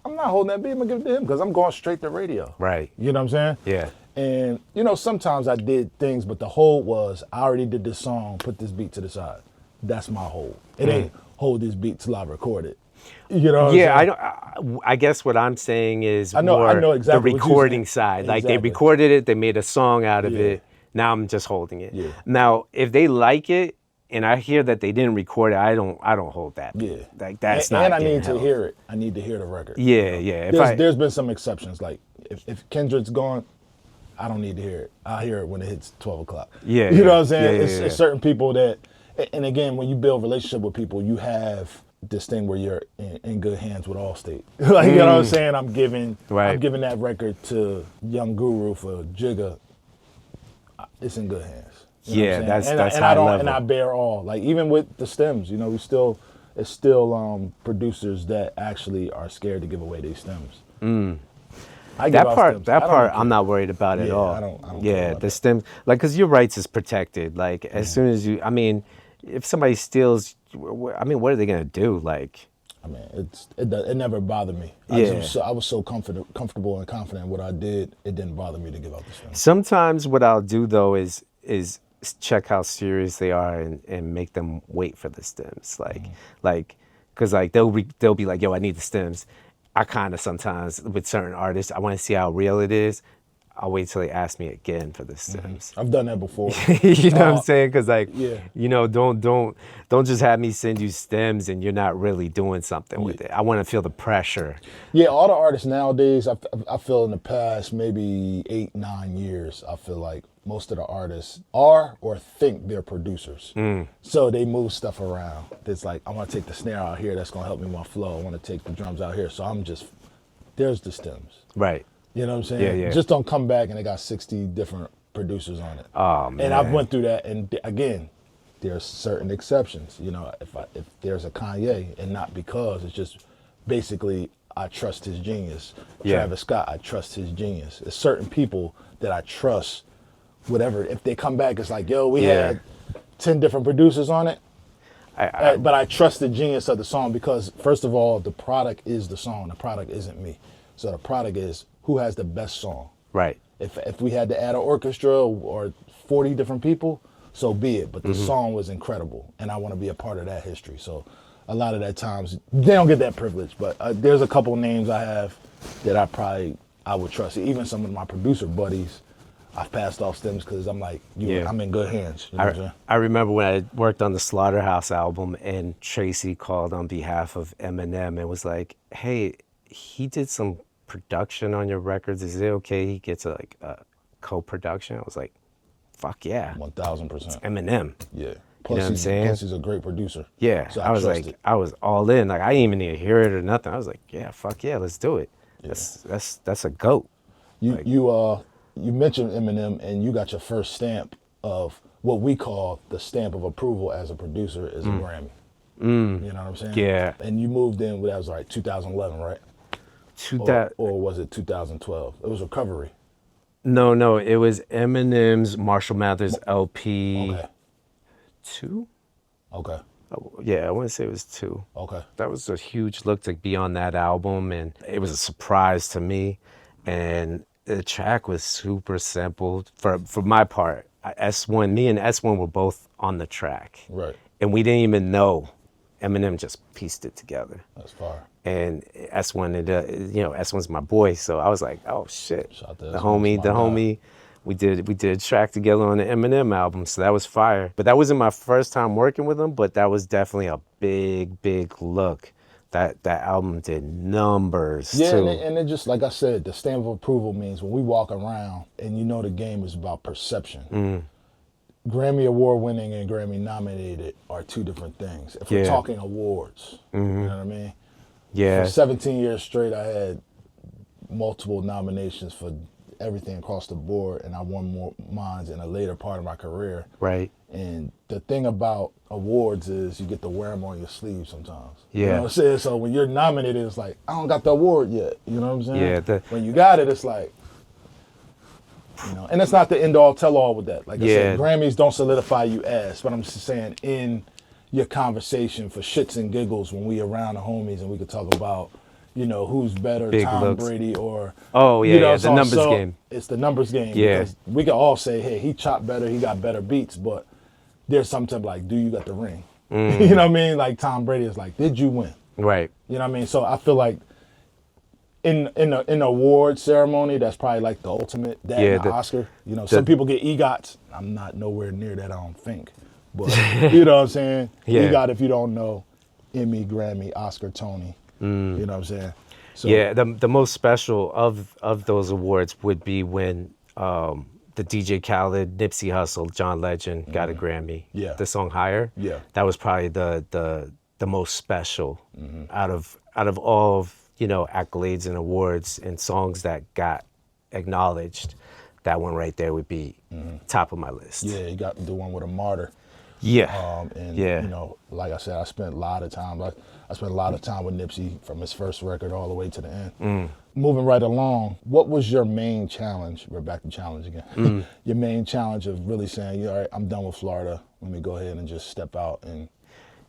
I'm not holding that beat, I'm gonna give it to him because I'm going straight to radio. Right. You know what I'm saying? Yeah. And, you know, sometimes I did things, but the hold was, I already did this song, put this beat to the side. That's my hold. It ain't hold this beat till I record it. You know what I'm saying? I guess what I'm saying is I know exactly the what you're recording saying. side. Like, they Exactly. recorded it, they made a song out of Yeah. it. Now I'm just holding it. Yeah. Now, if they like it and I hear that they didn't record it, I don't hold that. Yeah. Like, that's and, not. And I getting need to held. hear it. I need to hear the record. Yeah, you know? yeah. There's been some exceptions. Like, if Kendrick's gone, I don't need to hear it. I'll hear it when it hits 12 o'clock. Yeah, You know yeah. what I'm saying? Yeah, It's certain people that, and again, when you build relationship with people, you have this thing where you're in good hands with Allstate. Like, you know what I'm saying? I'm giving that record to Young Guru for Jigga. It's in good hands. You know what I'm saying? that's and high I don't, level. and I bear all. Like, even with the stems, you know, it's still producers that actually are scared to give away their stems. I give That out part, stems. that I don't part, care. I'm not worried about at Yeah, all. I don't care Yeah, about the that. stems, like, because your rights is protected. Like, as soon as you, I mean, if somebody steals, I mean, what are they gonna do? Like, I mean, it never bothered me. Yeah. I was so comfortable and confident in what I did. It didn't bother me to give out the stems. sometimes what I'll do though is check how serious they are and make them wait for the stems. Like, because like they'll be like, yo, I need the stems. I kind of sometimes with certain artists, I want to see how real it is. I'll wait till they ask me again for the stems. I've done that before. You know what I'm saying? Because like, yeah. you know, don't just have me send you stems and you're not really doing something with it. I want to feel the pressure. Yeah, all the artists nowadays, I feel in the past maybe 8-9 years, I feel like most of the artists are or think they're producers. So they move stuff around. It's like, I want to take the snare out here. That's going to help me with my flow. I want to take the drums out here. So there's the stems. Right. You know what I'm saying? Yeah. Just don't come back and they got 60 different producers on it. Oh, man. And I've went through that, and again, there's certain exceptions. You know, if there's a Kanye, and not because, it's just basically I trust his genius. Travis Scott, I trust his genius. There's certain people that I trust. Whatever, if they come back, it's like, yo, we had 10 different producers on it. But I trust the genius of the song because, first of all, the product is the song. The product isn't me. So the product is who has the best song. Right. If we had to add an orchestra or 40 different people, so be it. But the song was incredible, and I want to be a part of that history. So a lot of that times, they don't get that privilege. But there's a couple names I have that I would trust. Even some of my producer buddies, I've passed off stems because I'm like, I'm in good hands. You know what I'm saying? I remember when I worked on the Slaughterhouse album and Tracy called on behalf of Eminem and was like, hey, he did some production on your records. Is it okay he gets a co-production? I was like, fuck yeah. 1,000%. Eminem. Yeah. You know what I'm saying? Plus he's a great producer. Yeah. So I was like, I was all in. Like I didn't even need to hear it or nothing. I was like, yeah, fuck yeah, let's do it. Yeah. That's a GOAT. You mentioned Eminem, and you got your first stamp of what we call the stamp of approval as a producer is a Grammy. You know what I'm saying? Yeah. And you moved in, that was like 2011, right? Or was it 2012? It was Recovery. No, it was Eminem's Marshall Mathers LP. Okay. 2? Okay. Yeah, I want to say it was 2. Okay. That was a huge look to be on that album, and it was a surprise to me. And the track was super simple for my part. Me and S1 were both on the track. Right. And we didn't even know. Eminem just pieced it together. That's fire. And S1, S1's my boy, so I was like, oh shit. Shout out to the homie. We did a track together on the Eminem album, so that was fire. But that wasn't my first time working with him, but that was definitely a big look. That album did numbers too. Yeah, and it just, like I said, the stamp of approval means when we walk around and you know the game is about perception. Grammy award winning and Grammy nominated are two different things. If we're talking awards, you know what I mean? Yeah. For 17 years straight, I had multiple nominations for everything across the board, and I won more mines in a later part of my career. Right. And the thing about awards is you get to wear them on your sleeve sometimes. Yeah. You know what I'm saying? So when you're nominated, it's like, I don't got the award yet. You know what I'm saying? Yeah. When you got it, it's like, and it's not the end all tell all with that. Like I said, Grammys don't solidify you as, but I'm just saying in your conversation for shits and giggles when we around the homies and we could talk about, who's better, Big Tom looks. Brady or... the numbers game. It's the numbers game. Yeah. Because we can all say, hey, he chopped better, he got better beats, but there's something like, do you got the ring? You know what I mean? Like Tom Brady is like, did you win? Right. You know what I mean? So I feel like in an award ceremony, that's probably like the ultimate, and the Oscar. Some people get EGOTs. I'm not nowhere near that, I don't think. But you know what I'm saying? EGOT, if you don't know, Emmy, Grammy, Oscar, Tony. You know what I'm saying? So, the most special of those awards would be when the DJ Khaled, Nipsey Hussle, John Legend got a Grammy. Yeah. The song Higher. Yeah. That was probably the most special out of all of, accolades and awards and songs that got acknowledged. That one right there would be top of my list. Yeah, you got the one with a martyr. Yeah. Like I said, I spent a lot of time. I spent a lot of time with Nipsey from his first record all the way to the end. Moving right along, what was your main challenge? We're back to challenge again. Your main challenge of really saying, all right, I'm done with Florida. Let me go ahead and just step out and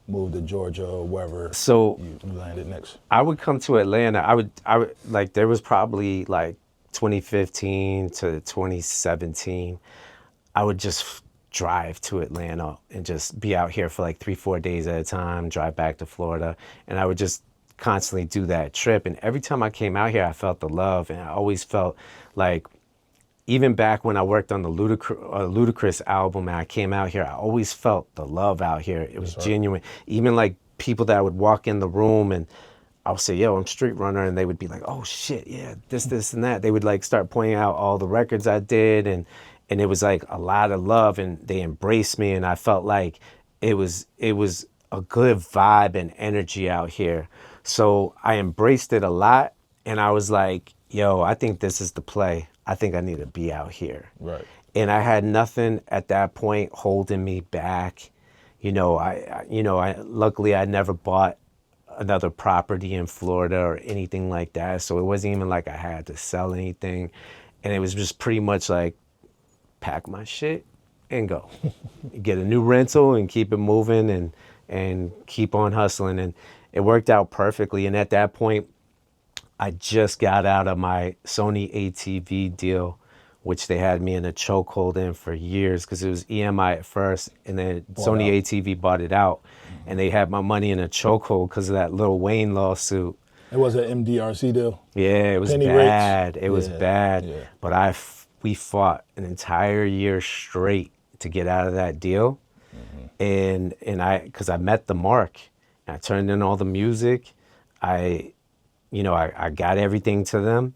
move to Georgia or wherever you landed next. I would come to Atlanta. I would like, there was probably like 2015 to 2017. I would just drive to Atlanta and just be out here for like 3-4 days at a time, drive back to Florida. And I would just constantly do that trip. And every time I came out here, I felt the love, and I always felt like, even back when I worked on the Ludacris album and I came out here, I always felt the love out here. It was genuine. Even like people that would walk in the room and I would say, yo, I'm Streetrunner, and they would be like, oh shit, yeah, this and that. They would like start pointing out all the records I did, and it was like a lot of love, and they embraced me, and I felt like it was a good vibe and energy out here. So I embraced it a lot, and I was like, yo, I think this is the play. I think I need to be out here. Right. And I had nothing at that point holding me back. Luckily I never bought another property in Florida or anything like that. So it wasn't even like I had to sell anything. And it was just pretty much like, pack my shit and go. Get a new rental and keep it moving and keep on hustling. And it worked out perfectly. And at that point, I just got out of my Sony ATV deal, which they had me in a chokehold in for years, because it was EMI at first, and then Sony ATV bought it out, and they had my money in a chokehold because of that Lil Wayne lawsuit. It was an MDRC deal. Yeah, it was Penny bad. rates. It was bad. Yeah. But we fought an entire year straight to get out of that deal, and because I met the mark, and I turned in all the music, I got everything to them,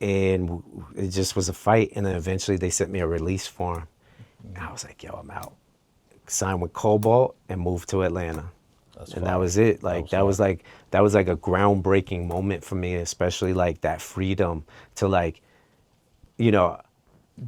and it just was a fight. And then eventually they sent me a release form. And I was like, yo, I'm out. Signed with Cobalt and moved to Atlanta. That was it. Like that was like a groundbreaking moment for me, especially like that freedom to like,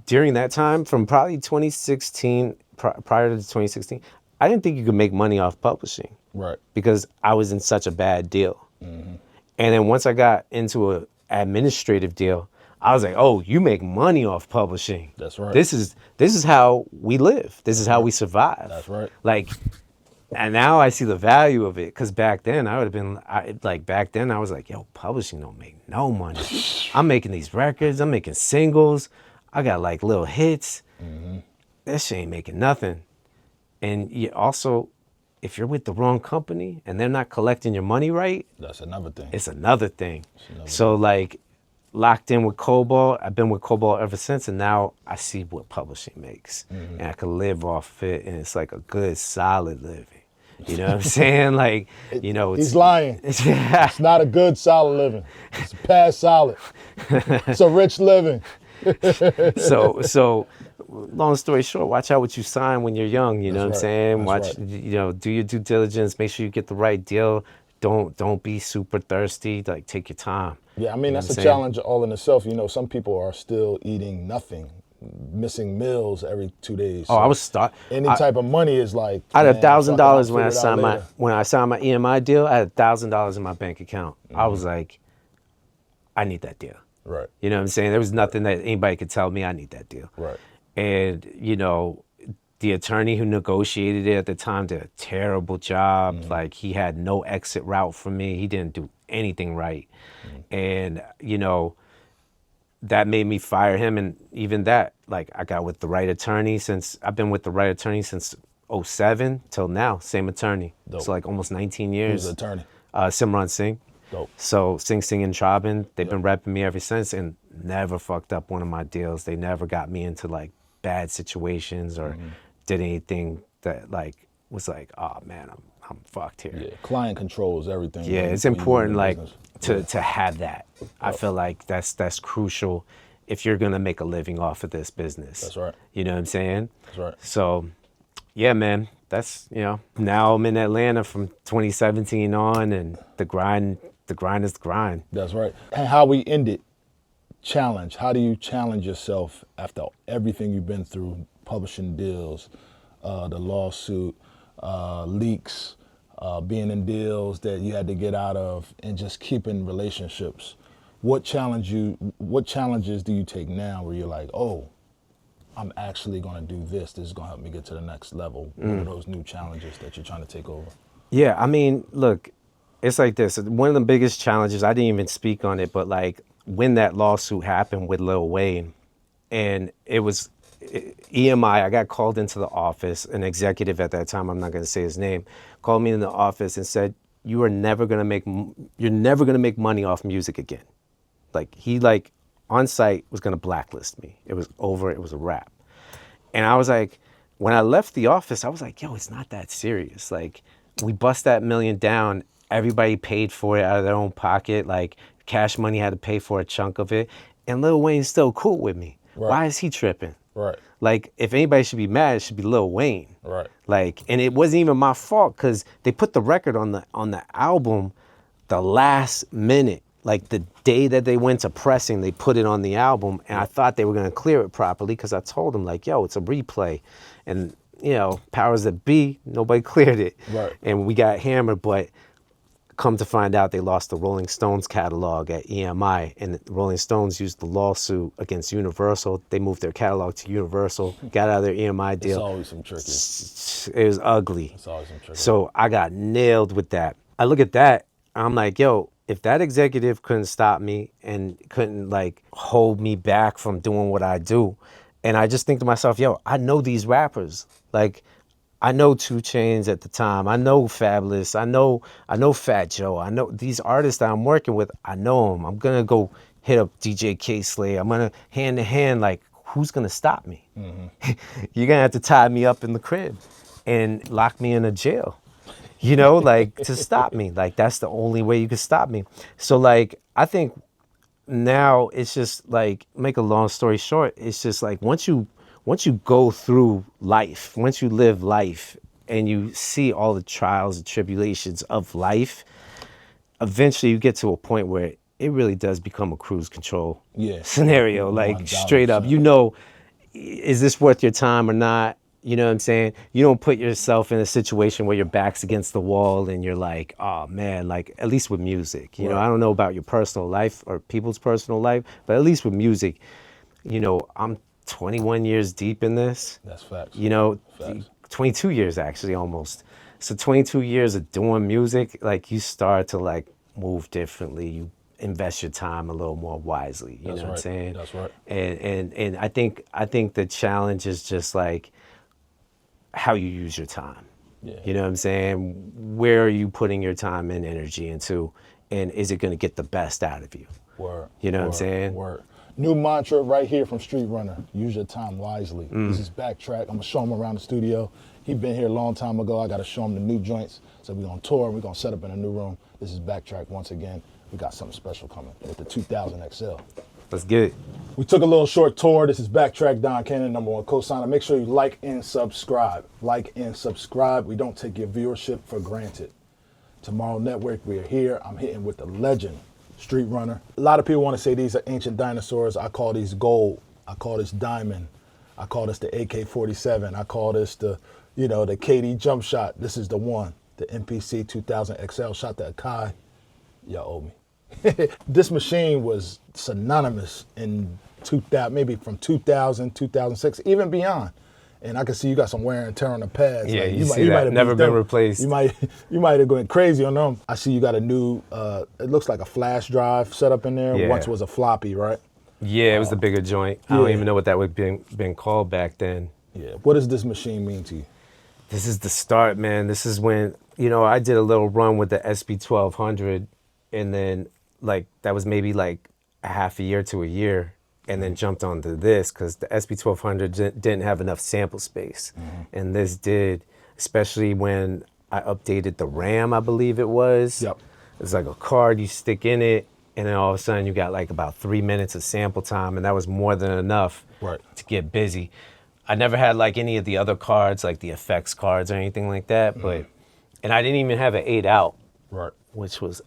during that time from probably 2016, prior to 2016, I didn't think you could make money off publishing. Right. Because I was in such a bad deal. Mm-hmm. And then once I got into an administrative deal, I was like, oh, you make money off publishing. That's right. This is how we live. This is how we survive. That's right. Like, and now I see the value of it, because back then I would have been back then I was like, yo, publishing don't make no money. I'm making these records, I'm making singles, I got like little hits. Mm-hmm. That shit ain't making nothing. And you also, if you're with the wrong company and they're not collecting your money right, that's another thing. It's another thing. So like, locked in with Cobalt. I've been with Cobalt ever since, and now I see what publishing makes, and I can live off it, and it's like a good, solid living. You know what I'm saying? Like, he's lying. Yeah. It's not a good, solid living. It's past solid. It's a rich living. So long story short, watch out what you sign when you're young. You know what I'm saying? Watch, do your due diligence. Make sure you get the right deal. Don't be super thirsty. Like, take your time. Yeah, I mean, that's a challenge all in itself. Some people are still eating nothing, missing meals every 2 days. So I was any type of money is like, I had $1,000 when I signed my EMI deal. I had $1,000 in my bank account. I was like, I need that deal. Right. You know what I'm saying? There was nothing that anybody could tell me I need that deal. Right. And, the attorney who negotiated it at the time did a terrible job. Like, he had no exit route for me. He didn't do anything right. And, that made me fire him. And even that, like, I got with the right attorney I've been with the right attorney since 2007 till now, same attorney. Dope. So like almost 19 years. Who's the attorney? Simran Singh. Dope. So Sing and Trabin, they've been repping me ever since, and never fucked up one of my deals. They never got me into like bad situations or did anything that like was like, oh man, I'm fucked here. Yeah, client controls everything. Yeah, it's important like to have that. I feel like that's crucial if you're gonna make a living off of this business. That's right. You know what I'm saying? That's right. So yeah, man, that's, now I'm in Atlanta from 2017 on, and the grind is the grind. That's right. And how we end it, challenge. How do you challenge yourself after everything you've been through, publishing deals, the lawsuit, leaks, being in deals that you had to get out of, and just keeping relationships? What challenges do you take now where you're like, oh, I'm actually going to do this. This is going to help me get to the next level. What are those new challenges that you're trying to take over? Yeah, I mean, look, it's like this. One of the biggest challenges, I didn't even speak on it, but like when that lawsuit happened with Lil Wayne, and it was EMI, I got called into the office. An executive at that time, I'm not going to say his name, called me in the office and said, you're never gonna make money off music again. Like he like on site was gonna blacklist me. It was over. It was a wrap. And I was like, when I left the office, I was like, yo, it's not that serious. Like we bust that $1 million down. Everybody paid for it out of their own pocket. Like Cash Money had to pay for a chunk of it. And Lil Wayne's still cool with me. Right. Why is he tripping? Right. Like if anybody should be mad, it should be Lil Wayne. Right. Like, and it wasn't even my fault because they put the record on the album the last minute. Like the day that they went to pressing, they put it on the album, and I thought they were gonna clear it properly because I told them like, yo, it's a replay. And you know, powers that be, nobody cleared it. Right. And we got hammered, but come to find out they lost the Rolling Stones catalog at EMI, and the Rolling Stones used the lawsuit against Universal. They moved their catalog to Universal, got out of their EMI deal. It's always some tricky. It was ugly. It's always some tricky. So I got nailed with that. I look at that, I'm like, yo, if that executive couldn't stop me and couldn't like hold me back from doing what I do, and I just think to myself, yo, I know these rappers. Like, I know 2 Chainz at the time. I know Fabulous. I know Fat Joe. I know these artists that I'm working with. I know them. I'm gonna go hit up DJ K-Slay. I'm gonna hand to hand. Like, who's gonna stop me? Mm-hmm. You're gonna have to tie me up in the crib and lock me in a jail. You know, like to stop me. Like that's the only way you can stop me. So like, I think now it's just like, make a long story short, it's just like once you go through life, once you live life and you see all the trials and tribulations of life, eventually you get to a point where it really does become a cruise control scenario. Like straight up, you know, is this worth your time or not? You know what I'm saying? You don't put yourself in a situation where your back's against the wall and you're like, oh man, like at least with music, you know, I don't know about your personal life or people's personal life, but at least with music, you know, I'm 21 years deep in this. That's facts. You know, Facts. 22 years actually almost. So 22 years of doing music, like you start to like move differently. You invest your time a little more wisely. You know what I'm saying? That's right. And I think the challenge is just like how you use your time. Yeah. You know what I'm saying? Where are you putting your time and energy into? And is it going to get the best out of you? Word. You know Word. what I'm saying? Word. New mantra right here from Streetrunner. Use your time wisely. This is BackTrak. I'm going to show him around the studio. He'd been here a long time ago. I got to show him the new joints. So we're going to tour. We're going to set up in a new room. This is BackTrak once again. We got something special coming with the 2000 XL. Let's get it. We took a little short tour. This is BackTrak, Don Cannon, #1 co-signer. Make sure you like and subscribe. Like and subscribe. We don't take your viewership for granted. Tomorrow Network, we are here. I'm hitting with the legend, Streetrunner. A lot of people want to say these are ancient dinosaurs. I call these gold. I call this diamond. I call this the AK-47. I call this the, you know, the KD jump shot. This is the one, the MPC 2000 XL. Shot to Akai. Y'all owe me. This machine was synonymous in 2000, maybe from 2000, 2006, even beyond. And I can see you got some wear and tear on the pads. Yeah, like, you see that. Never been replaced. You might have gone crazy on them. I see you got a new, it looks like a flash drive set up in there. Yeah. Once was a floppy, right? Yeah, it was the bigger joint. I don't even know what that would have been called back then. Yeah. What does this machine mean to you? This is the start, man. This is when, you know, I did a little run with the SB1200, and then like that was maybe like a half a year to a year, and then jumped onto this because the SB1200 didn't have enough sample space. And this did, especially when I updated the RAM, I believe it was. Yep. It's like a card you stick in it, and then all of a sudden you got like about 3 minutes of sample time, and that was more than enough to get busy. I never had like any of the other cards, like the effects cards or anything like that, but, and I didn't even have an 8 out. Right. Which was,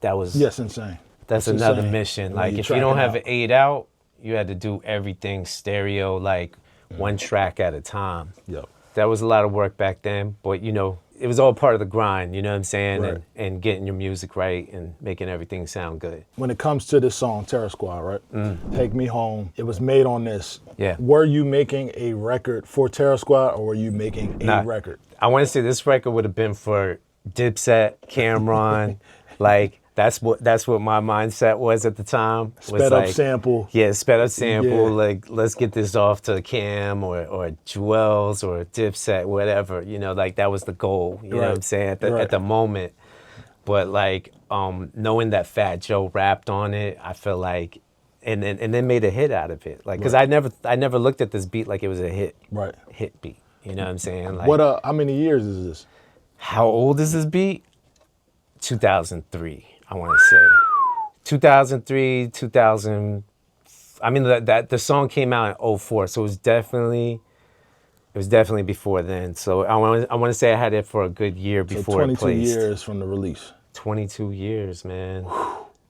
that was... Yes, insane. That's another mission. Like if you don't have an 8 out, you had to do everything stereo, like one track at a time. Yep. That was a lot of work back then, but you know, it was all part of the grind, you know what I'm saying? Right. And getting your music right and making everything sound good. When it comes to this song, Terror Squad, right? Take Me Home. It was made on this. Yeah. Were you making a record for Terror Squad, or were you making a record? I want to say this record would have been for Dipset, Cameron, like that's what my mindset was at the time. Sped up sample. Yeah, sped up sample. Yeah. Like let's get this off to Cam or Jewels or Dipset, whatever. You know, like that was the goal. You know what I'm saying? At the moment. but like knowing that Fat Joe rapped on it, I feel like, and then made a hit out of it. Like, cause I never looked at this beat like it was a hit beat. You know what I'm saying? Like, what? How many years is this? How old is this beat? 2003, I want to say. 2003, 2000. I mean, that the song came out in 04, so it was definitely before then. So I want to say I had it for a good year before it placed. 22 years from the release. 22 years, man.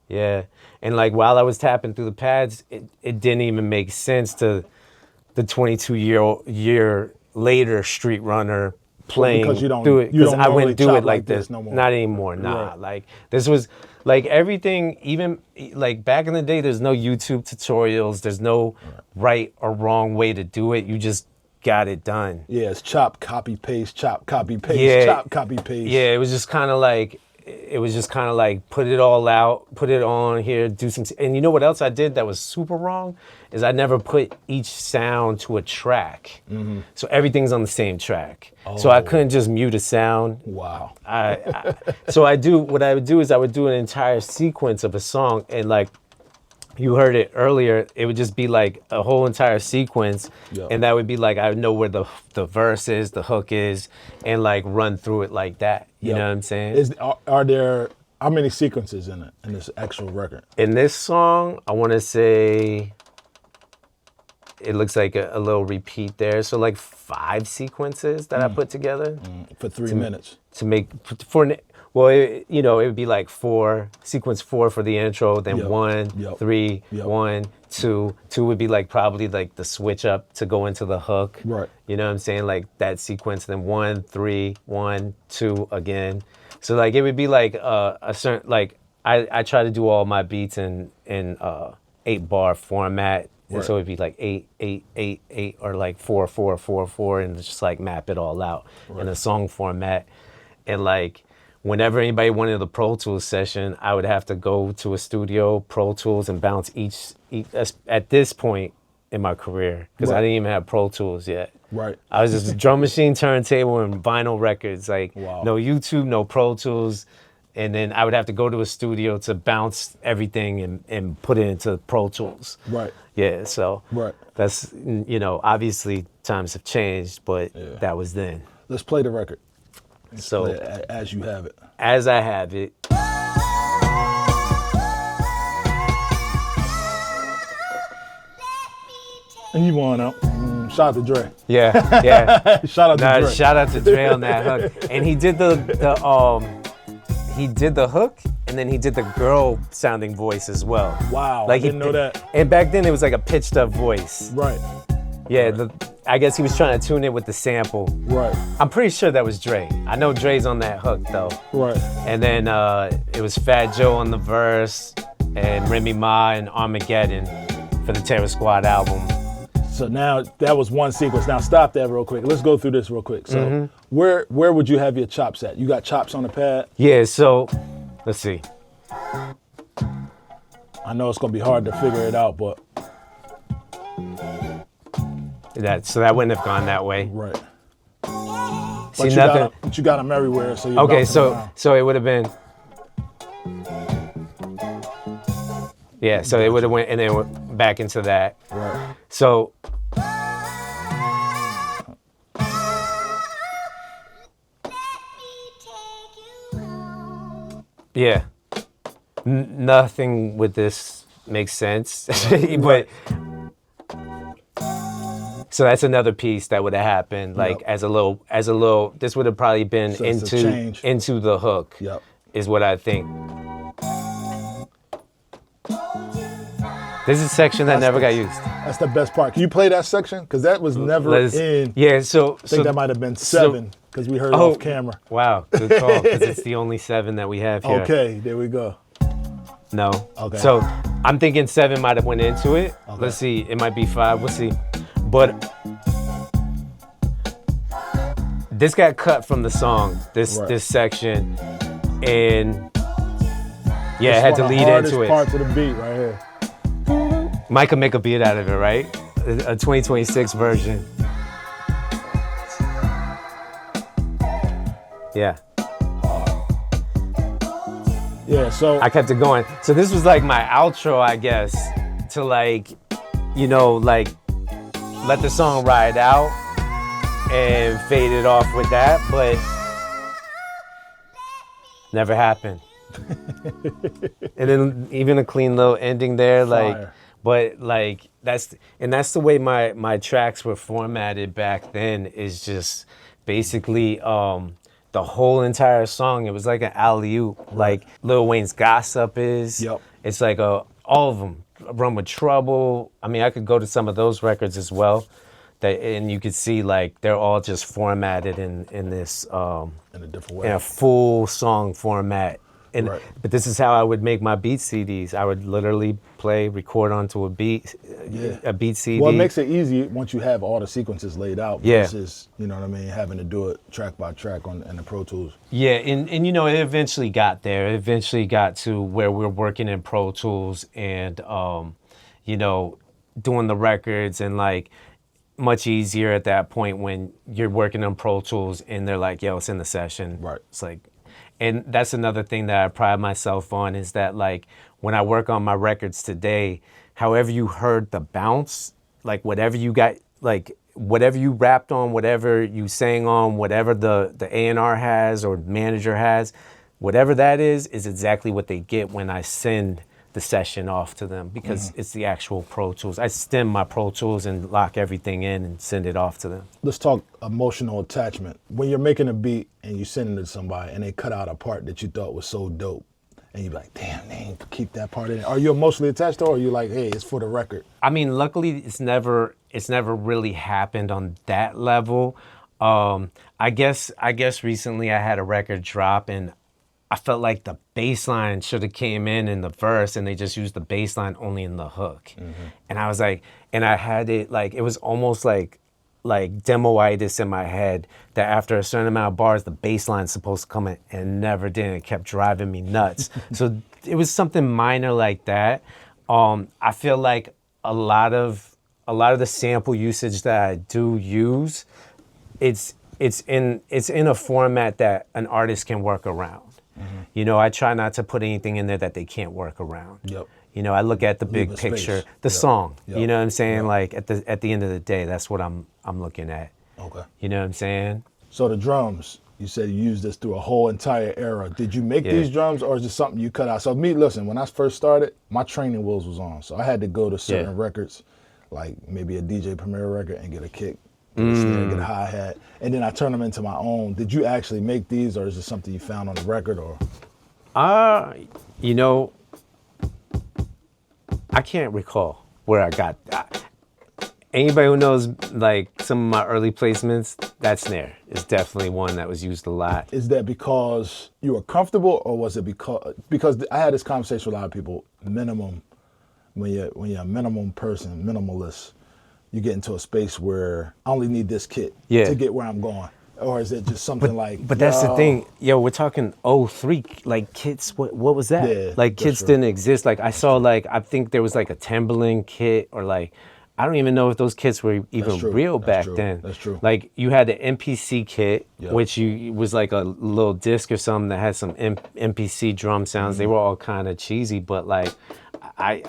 Yeah. And like while I was tapping through the pads, it didn't even make sense to the 22-year later Streetrunner playing because you don't through it. Because I wouldn't do it like this this no more. Not anymore. Nah. Right. Like this was like everything, even like back in the day, there's no YouTube tutorials. There's no right or wrong way to do it. You just got it done. Yeah, it's chop, copy, paste, chop, copy, paste, chop, copy, paste. Yeah, it was just kind of like, put it all out, put it on here, do some, and you know what else I did that was super wrong? Is I never put each sound to a track. Mm-hmm. So everything's on the same track. Oh. So I couldn't just mute a sound. Wow. So what I would do is I would do an entire sequence of a song, and like, you heard it earlier, it would just be like a whole entire sequence, and that would be like, I would know where the verse is, the hook is, and like run through it like that. You know what I'm saying? Are there, how many sequences in it, in this actual record? In this song, I want to say, it looks like a little repeat there. So like 5 sequences that I put together. For 3 minutes. To make, well, it would be like 4, sequence 4 for the intro, then 1, 3, 1, 2. 2 would be like probably like the switch up to go into the hook. Right. You know what I'm saying? Like that sequence, then 1, 3, 1, 2 again. So like it would be like a certain, like I try to do all my beats in 8-bar format. And so it'd be like 8, 8, 8, 8, or like 4, 4, 4, 4, and just like map it all out in a song format. And like, whenever anybody wanted the Pro Tools session, I would have to go to a studio, Pro Tools, and bounce each at this point in my career, because I didn't even have Pro Tools yet. Right. I was just a drum machine, turntable, and vinyl records. Like, no YouTube, no Pro Tools. And then I would have to go to a studio to bounce everything and put it into Pro Tools. Right. Yeah, so that's, obviously times have changed, but that was then. Let's play the record. So, as you have it. As I have it. And you want out. Shout out to Dre. Yeah. Shout out to Dre. Shout out to Dre on that hook. And he did the hook, and then he did the girl sounding voice as well. Wow, like I didn't know that. And back then it was like a pitched up voice. Right. Yeah, I guess he was trying to tune it with the sample. Right. I'm pretty sure that was Dre. I know Dre's on that hook though. Right. And then it was Fat Joe on the verse, and Remy Ma and Armageddon for the Terror Squad album. So now that was one sequence. Now stop that real quick. Let's go through this real quick. So where would you have your chops at? You got chops on the pad? Yeah, so let's see. I know it's gonna be hard to figure it out, but so that wouldn't have gone that way. Right. See, but you got them everywhere, so you're okay, around. so it would have been. Yeah, so it would have went and then went back into that. Right. So. Yeah. Nothing with this makes sense, but. So that's another piece that would have happened, like as a little. This would have probably been So into the hook. Yep. Is what I think. This is a section that never got used. That's the best part. Can you play that section? Because that was never in. Yeah, so I think that might have been 7 because we heard it off camera. Wow, good call. Because it's the only 7 that we have here. Okay, there we go. No. Okay. So I'm thinking 7 might have went into it. Okay. Let's see. It might be 5. We'll see. But this got cut from the song. This section, and yeah, it had to lead into it. Parts of the beat right here. Mike could make a beat out of it, right? A 2026 version. Yeah. Yeah, so I kept it going. So this was like my outro, I guess, to like, you know, like let the song ride out and fade it off with that, but never happened. And then even a clean little ending there, like, Fire. but like that's the way my tracks were formatted back then, is just basically the whole entire song. It was like an alley-oop, like Lil Wayne's Gossip is. Yep. It's like all of them. Run with Trouble. I mean, I could go to some of those records as well. And you could see like they're all just formatted in this in a different way. in a full song format. And Right. but this is how I would make my beat CDs. I would literally record onto a beat CD. Well, it makes it easy once you have all the sequences laid out. Yeah. Versus, you know what I mean, having to do it track by track in the Pro Tools. Yeah, and you know, it eventually got there. It eventually got to where we're working in Pro Tools and you know, doing the records, and like much easier at that point when you're working on Pro Tools and they're like, yo, it's in the session. Right. It's like, and that's another thing that I pride myself on, is that like when I work on my records today, however you heard the bounce, like whatever you got, like whatever you rapped on, whatever you sang on, whatever the A&R has or manager has, whatever that is exactly what they get when I send the session off to them, because it's the actual Pro Tools. I stem my Pro Tools and lock everything in and send it off to them. Let's talk emotional attachment. When you're making a beat and you send it to somebody and they cut out a part that you thought was so dope, and you're like, damn, they ain't keep that part in. Are you emotionally attached to it, or are you like, hey, it's for the record? I mean, luckily it's never really happened on that level. I guess recently I had a record drop and I felt like the bass line should have came in the verse, and they just used the bass line only in the hook. And I was like, and I had it like, it was almost like demoitis in my head, that after a certain amount of bars, the bass line's supposed to come in, and never did. It kept driving me nuts. So it was something minor like that. I feel like a lot of the sample usage that I do use, it's in a format that an artist can work around. You know, I try not to put anything in there that they can't work around. Yep. You know, I look at the big a picture, space. the song. Yep. You know what I'm saying? Yep. Like at the end of the day, that's what I'm looking at. Okay. You know what I'm saying? So the drums, you said you used this through a whole entire era. Did you make these drums, or is it something you cut out? So listen, when I first started, my training wheels was on. So I had to go to certain records, like maybe a DJ Premier record, and get a kick, get a snare, get a hi-hat, and then I turn them into my own. Did you actually make these, or is it something you found on the record, or? You know, I can't recall where I got that. Anybody who knows like some of my early placements, that snare is definitely one that was used a lot. Is that because you were comfortable, or was it because I had this conversation with a lot of people, minimum, when you're a minimum person, minimalist, you get into a space where I only need this kit to get where I'm going. Or is it just something But that's the thing. Yo, we're talking 03, like kits, what was that? Yeah, like kits true. didn't exist. Like I saw I think there was like a Timberland kit, or like, I don't even know if those kits were even real back then. That's true. Like you had the MPC kit, Yep. which was like a little disc or something that had some MPC drum sounds. They were all kind of cheesy, but like I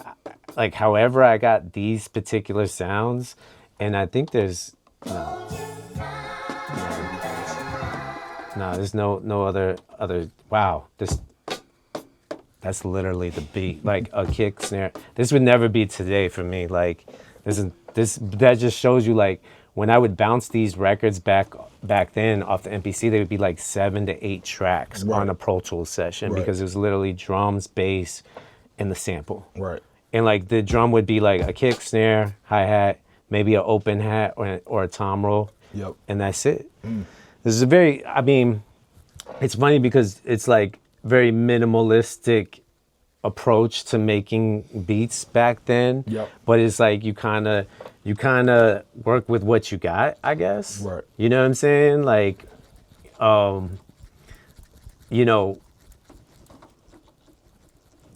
like however I got these particular sounds, and I think there's no, there's no other. Wow, that's literally the beat, like a kick snare. This would never be today for me. Like that just shows you, like when I would bounce these records back then off the MPC, they would be like 7 to 8 tracks on a Pro Tools session, because it was literally drums, bass, and the sample. Right. And like the drum would be like a kick, snare, hi-hat, maybe an open hat or a tom roll. Yep. And that's it. This is it's funny because it's like very minimalistic approach to making beats back then. Yep. But it's like you kind of work with what you got, I guess. Right. You know what I'm saying? Like, you know,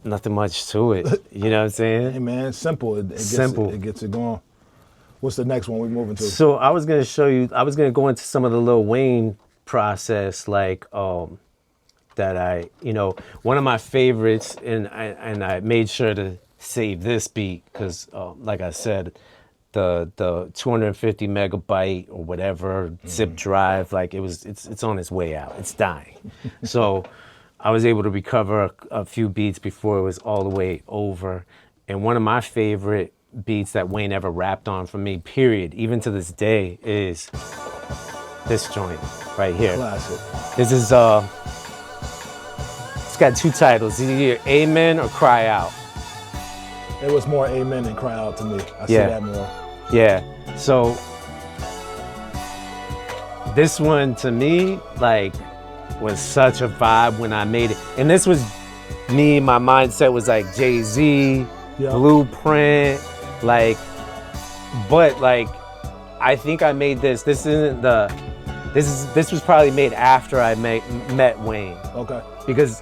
nothing much to it. You know what I'm saying? Hey man, it's simple. It gets it going. What's the next one we moving to? So I was gonna go into some of the Lil Wayne process, like that I, one of my favorites, and I made sure to save this beat because, like I said, the 250 megabyte or whatever zip drive, like it's on its way out. It's dying. So I was able to recover a few beats before it was all the way over. And one of my favorite beats that Wayne ever rapped on for me, period, even to this day, is this joint right here. Classic. This is it's got two titles. It's either Amen or Cry Out. It was more Amen than Cry Out to me. I see that more. Yeah. So this one to me, like, was such a vibe when I made it. And this was me, my mindset was like Jay-Z, Blueprint, like, but like, I think I made this. This was probably made after I met Wayne. Okay. Because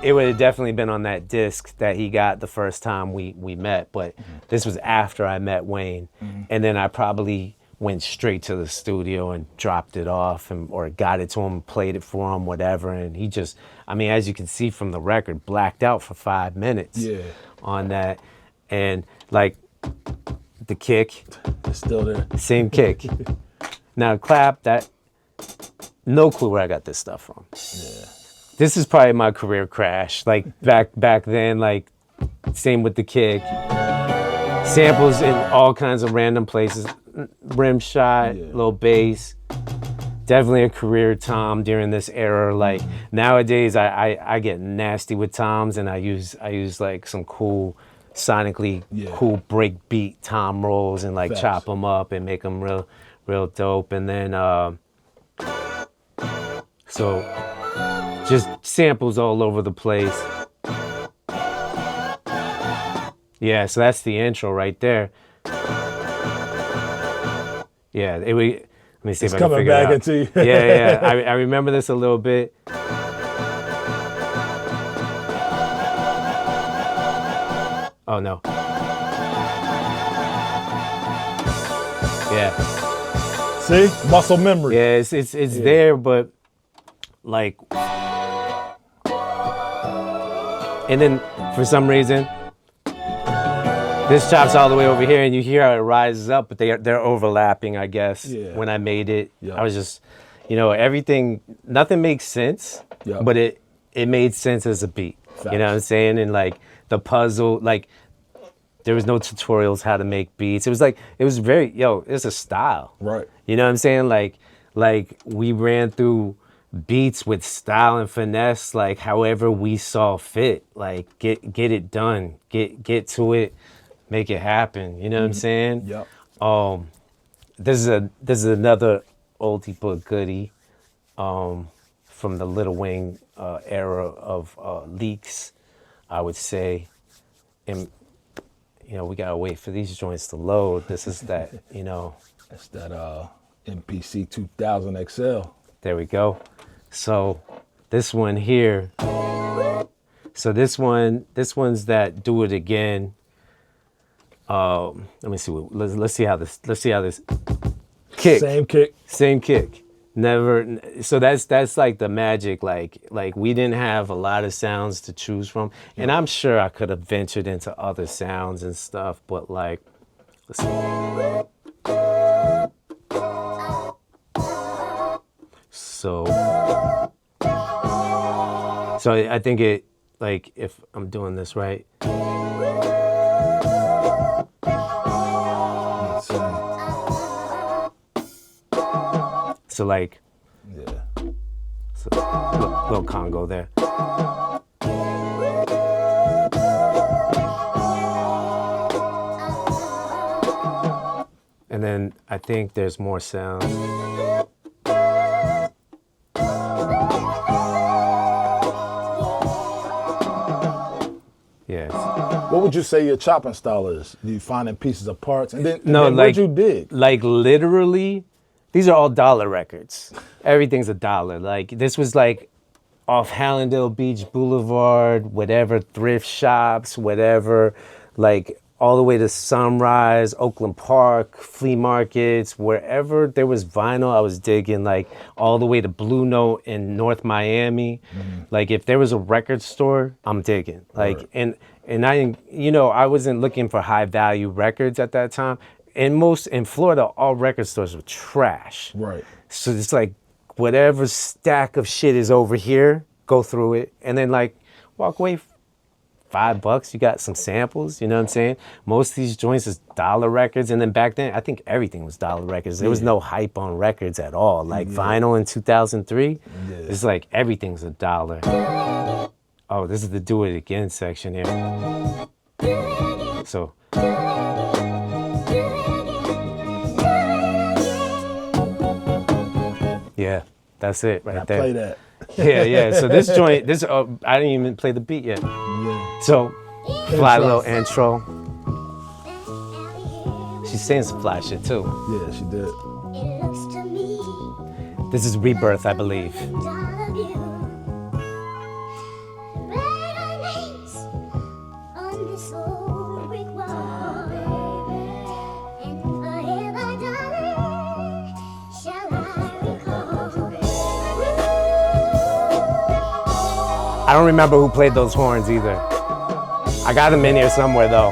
it would have definitely been on that disc that he got the first time we met, but this was after I met Wayne. And then I probably went straight to the studio and dropped it off or got it to him, played it for him, whatever. And he just, I mean, as you can see from the record, blacked out for 5 minutes on that. And like the kick. It's still there. Same kick. Now clap, that, no clue where I got this stuff from. Yeah. This is probably my career crash. Like back then, like same with the kick. Samples in all kinds of random places. Rim shot, little bass. Definitely a career tom during this era. Like nowadays I get nasty with toms and I use like some cool, sonically cool break beat tom rolls and like chop them up and make them real dope. And then so just samples all over the place. Yeah, so that's the intro right there. Yeah, let me see if I can figure it out. It's coming back into you. Yeah. I remember this a little bit. Oh no. Yeah. See, muscle memory. Yeah, it's there, but like, and then for some reason, this chops all the way over here, and you hear how it rises up, but they're overlapping, I guess. Yeah. When I made it, I was just, everything, nothing makes sense, but it made sense as a beat. Facts. You know what I'm saying? And like the puzzle, like there was no tutorials how to make beats. It was very, it's a style. Right. You know what I'm saying? Like we ran through beats with style and finesse, like however we saw fit. Like get it done, get to it, make it happen. You know what I'm saying? Yep. This is another oldie but goodie from the Lil Wayne era of leaks, I would say. And we gotta wait for these joints to load. This is that, That's that MPC 2000 XL. There we go. So this one here. So this one's that Do It Again. Let me see. Let's see how this kick. Same kick. Never. So that's like the magic. Like we didn't have a lot of sounds to choose from, and I'm sure I could have ventured into other sounds and stuff. But like, let's see. So I think it, like, if I'm doing this right. So like, so little Congo there. And then I think there's more sound. Yes. What would you say your chopping style is? Do you finding pieces of parts? And then, like, what'd you dig? Like literally, these are all dollar records. Everything's a dollar. Like this was like off Hallandale Beach Boulevard, whatever, thrift shops, whatever. Like all the way to Sunrise, Oakland Park, flea markets, wherever there was vinyl, I was digging, like all the way to Blue Note in North Miami. Like if there was a record store, I'm digging. Like, and I, you know, I wasn't looking for high value records at that time. In Florida, all record stores were trash. Right. So it's like whatever stack of shit is over here, go through it, and then like walk away. $5, you got some samples, you know what I'm saying? Most of these joints is dollar records, and then back then, I think everything was dollar records. There was no hype on records at all. Like vinyl in 2003, it's like everything's $1. Oh, this is the Do It Again section here. So. Yeah, that's it right there. Play that. Yeah. So this joint, I didn't even play the beat yet. So, fly little intro. She's saying some fly shit too. Yeah, she did. This is Rebirth, I believe. I don't remember who played those horns either. I got them in here somewhere though.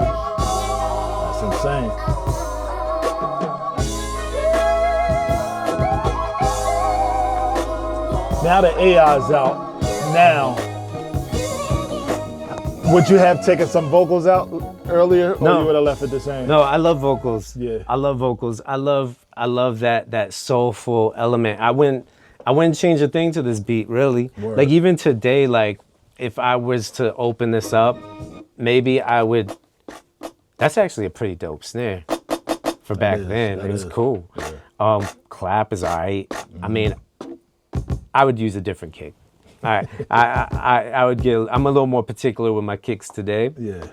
That's insane. Now the AI's out. Now, would you have taken some vocals out earlier, or No. you would have left it the same? No, I love vocals. Yeah. I love vocals. I love that soulful element. I wouldn't change a thing to this beat, really. Word. Like even today, like if I was to open this up, maybe I would. That's actually a pretty dope snare for back then. It was cool. Yeah. Clap is alright. I mean, I would use a different kick. I would get. I'm a little more particular with my kicks today. Yeah.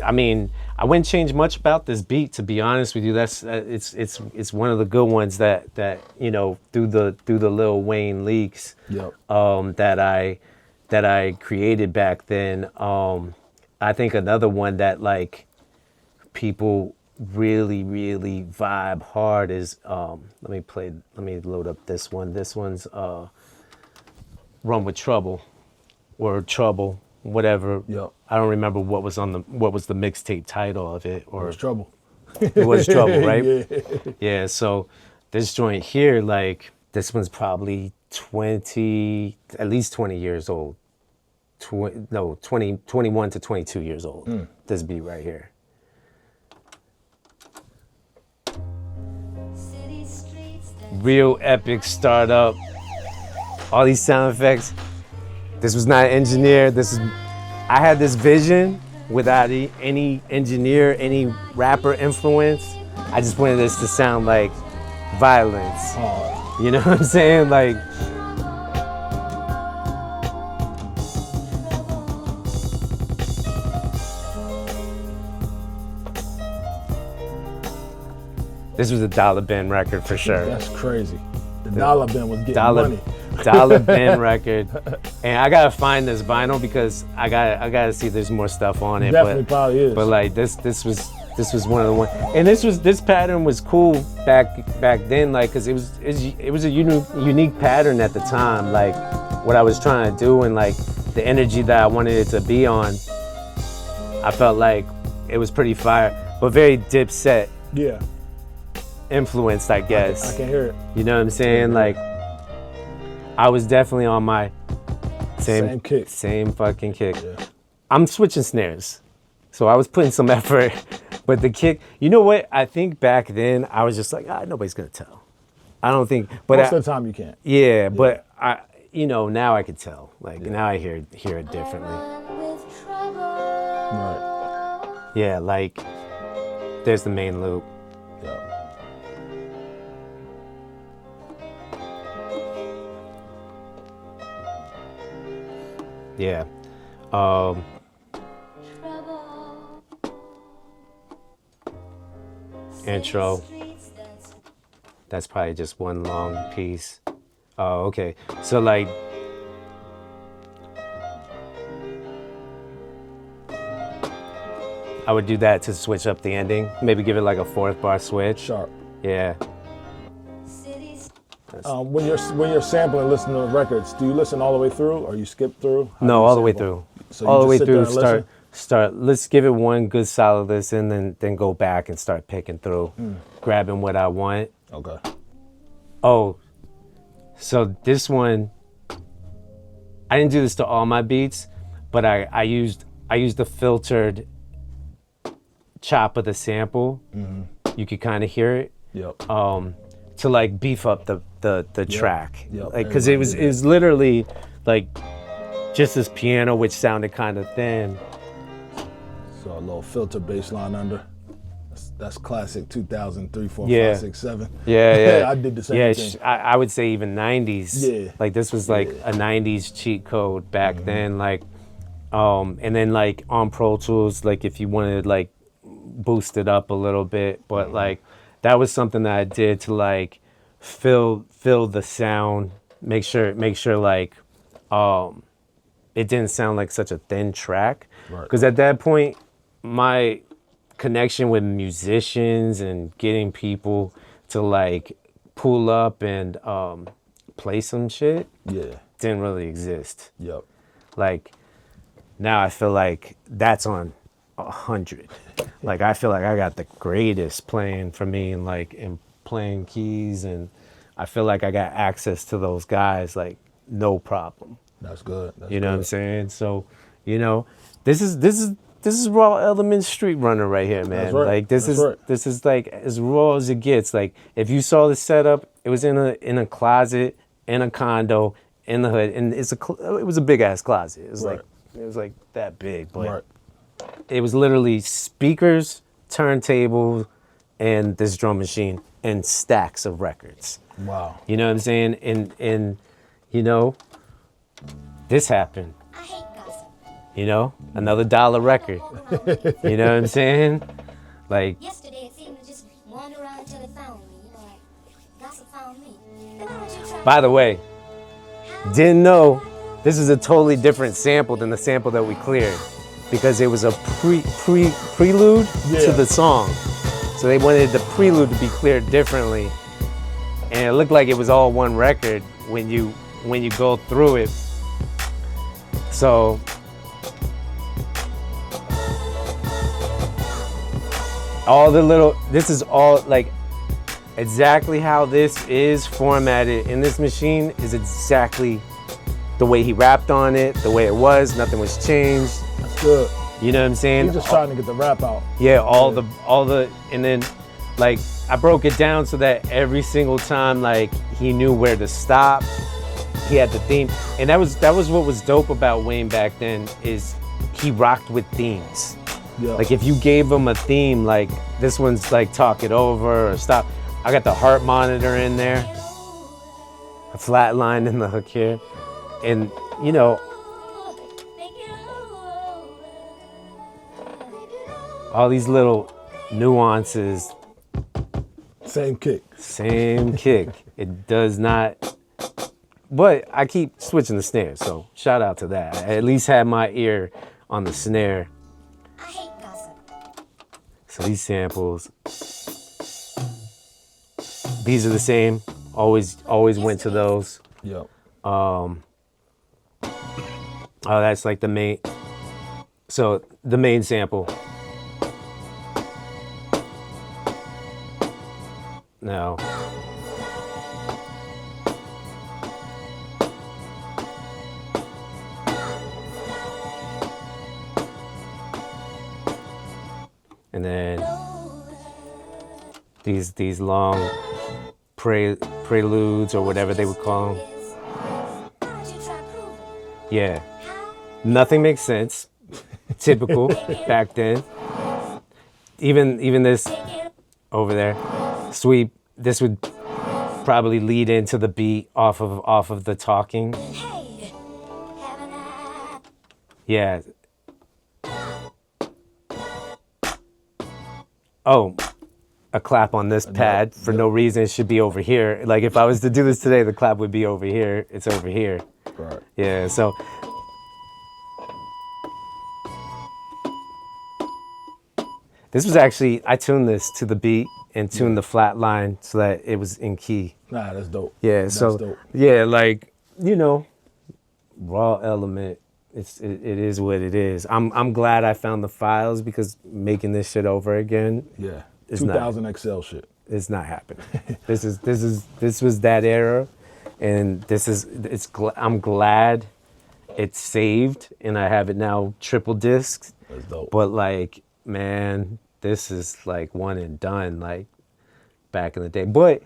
I mean, I wouldn't change much about this beat, to be honest with you. That's it's one of the good ones that you know through the Lil Wayne leaks Yep. that I created back then. I think another one that like people really vibe hard is let me load up this one. This one's Run with Trouble or Trouble, whatever. Yep. I don't remember what was the mixtape title of it, or It's trouble. it was Trouble, right? Yeah. Yeah, so this joint here, like this one's probably at least 20 years old. 21 to 22 years old. This beat right here. Real epic startup. All these sound effects. This was not engineered. I had this vision without any engineer, any rapper influence. I just wanted this to sound like violence. You know what I'm saying? Like, this was a dollar bin record for sure. That's crazy. The dollar bin was getting Dollar bin record. And I gotta find this vinyl because I gotta see there's more stuff on it. Definitely probably is. But like this was one of the ones. And this pattern was cool back then, like, cause it was a unique pattern at the time, like what I was trying to do and like the energy that I wanted it to be on. I felt like it was pretty fire, but very Dipset Yeah. influenced, I guess. I can hear it. You know what I'm saying? Like, I was definitely on my Same kick. same fucking kick. Yeah. I'm switching snares, so I was putting some effort. But the kick, you know what? I think back then I was just like, nobody's gonna tell. I don't think. But Most of the time you can't. yeah, but now I could tell. Like now I hear it differently. Right. Yeah, like there's the main loop. Yeah. Yeah. Intro. That's probably just one long piece. Oh, okay. So like, I would do that to switch up the ending. Maybe give it like a 4th bar switch. Sharp. Yeah. When you're sampling, listening to records, do you listen all the way through, or you skip through? How do No, you all the way sample? through. So All the you way just sit there through. and listen? Start. Let's give it one good solid listen, then go back and start picking through, grabbing what I want. Okay. Oh, so this one, I didn't do this to all my beats, but I used the filtered chop of the sample. You could kind of hear it. Yep. To like beef up the track. Yep. Like, cause it was literally like just this piano, which sounded kind of thin. So a little filter bass line under. That's classic 2003, 4, Yeah. 5, 6, 7. Yeah. I did the same Yeah, thing. I would say even 90s. Yeah. Like this was like a 90s cheat code back then. Like, and then like on Pro Tools, like if you wanted to like boost it up a little bit, but like that was something that I did to like fill the sound, make sure like it didn't sound like such a thin track. Right. Because at that point, my connection with musicians and getting people to like pull up and play some shit Yeah. didn't really exist. Yep. Like now I feel like that's on 100. Like I feel like I got the greatest playing for me and like in playing keys, and I feel like I got access to those guys like no problem. That's good. You know what I'm saying? So, you know, this is raw element Streetrunner right here, man. That's right. Like this That's is right. this is like as raw as it gets. Like if you saw the setup, it was in a closet in a condo in the hood, and it was a big ass closet. It was Right. like that big, but Right. it was literally speakers, turntable, and this drum machine and stacks of records. Wow. You know what I'm saying? And you know, this happened. I hate gossip. You know, another $1 record. You know what I'm saying? Like, Yesterday it seemed to just wander around until it found me. You know, like gossip found me. Then I want you to try. by the way, didn't know this is a totally different sample than the sample that we cleared, because it was a prelude Yeah. to the song. So they wanted the prelude to be cleared differently, and it looked like it was all one record when you go through it. So this is all like exactly how this is formatted in this machine is exactly the way he rapped on it, the way it was, nothing was changed. That's good. You know what I'm saying? He's just trying to get the rap out. Yeah, all the, and then like I broke it down so that every single time like he knew where to stop. He had the theme, and that was what was dope about Wayne back then, is he rocked with themes. Yeah. Like if you gave him a theme, like this one's like talk it over or stop. I got the heart monitor in there, a flat line in the hook here, and you know, all these little nuances. Same kick. Same kick. It does not. But I keep switching the snare, so shout out to that. I at least had my ear on the snare. I hate gossip. So these samples, these are the same. Always went to those. Yep. Oh, that's like the main. So the main sample. No. And then these long preludes or whatever they would call them. Why don't you try proving? Yeah, nothing makes sense. Typical back then. Even this over there, sweep. This would probably lead into the beat off of the talking. Hey, haven't I? Yeah. Oh, a clap on this pad for no reason. It should be over here. Like if I was to do this today, the clap would be over here. It's over here. Right. Yeah, so. This was actually, I tuned this to the beat and tuned the flat line so that it was in key. Nah, that's dope. Yeah, That's so, dope. yeah, like, you know, raw element. It is what it is. I'm glad I found the files because making this shit over again. Yeah. It's 2000 XL shit. It's not happening. This was that era, and I'm glad it's saved and I have it now triple discs. That's dope. But like, man, this is like one and done, like back in the day. But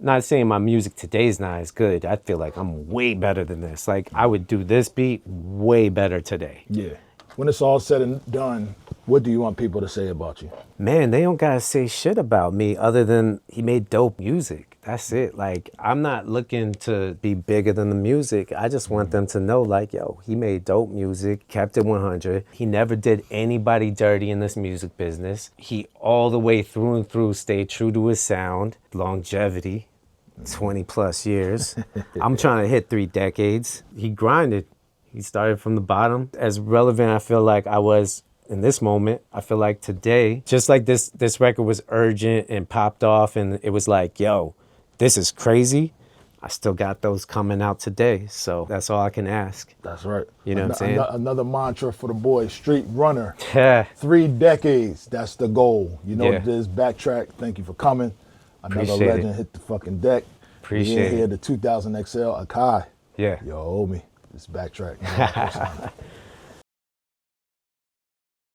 not saying my music today is not as good. I feel like I'm way better than this. Like I would do this beat way better today. Yeah. When it's all said and done, what do you want people to say about you? Man, they don't gotta say shit about me other than he made dope music. That's it. Like, I'm not looking to be bigger than the music. I just want them to know, like, yo, he made dope music, kept it 100. He never did anybody dirty in this music business. He all the way through and through stayed true to his sound, longevity, 20 plus years. I'm trying to hit 3 decades. He grinded. He started from the bottom. As relevant I feel like I was in this moment, I feel like today, just like this record was urgent and popped off and it was like, yo, this is crazy. I still got those coming out today. So that's all I can ask. That's right. You know what I'm saying? Another mantra for the boy, Streetrunner. Yeah. 3 decades, that's the goal. You know Yeah. what it is, BackTrak, thank you for coming. Another Appreciate legend it. hit the fucking deck. Appreciate here, it. the 2000 XL, Akai. Yeah. Yo, owe me. It's BackTrak.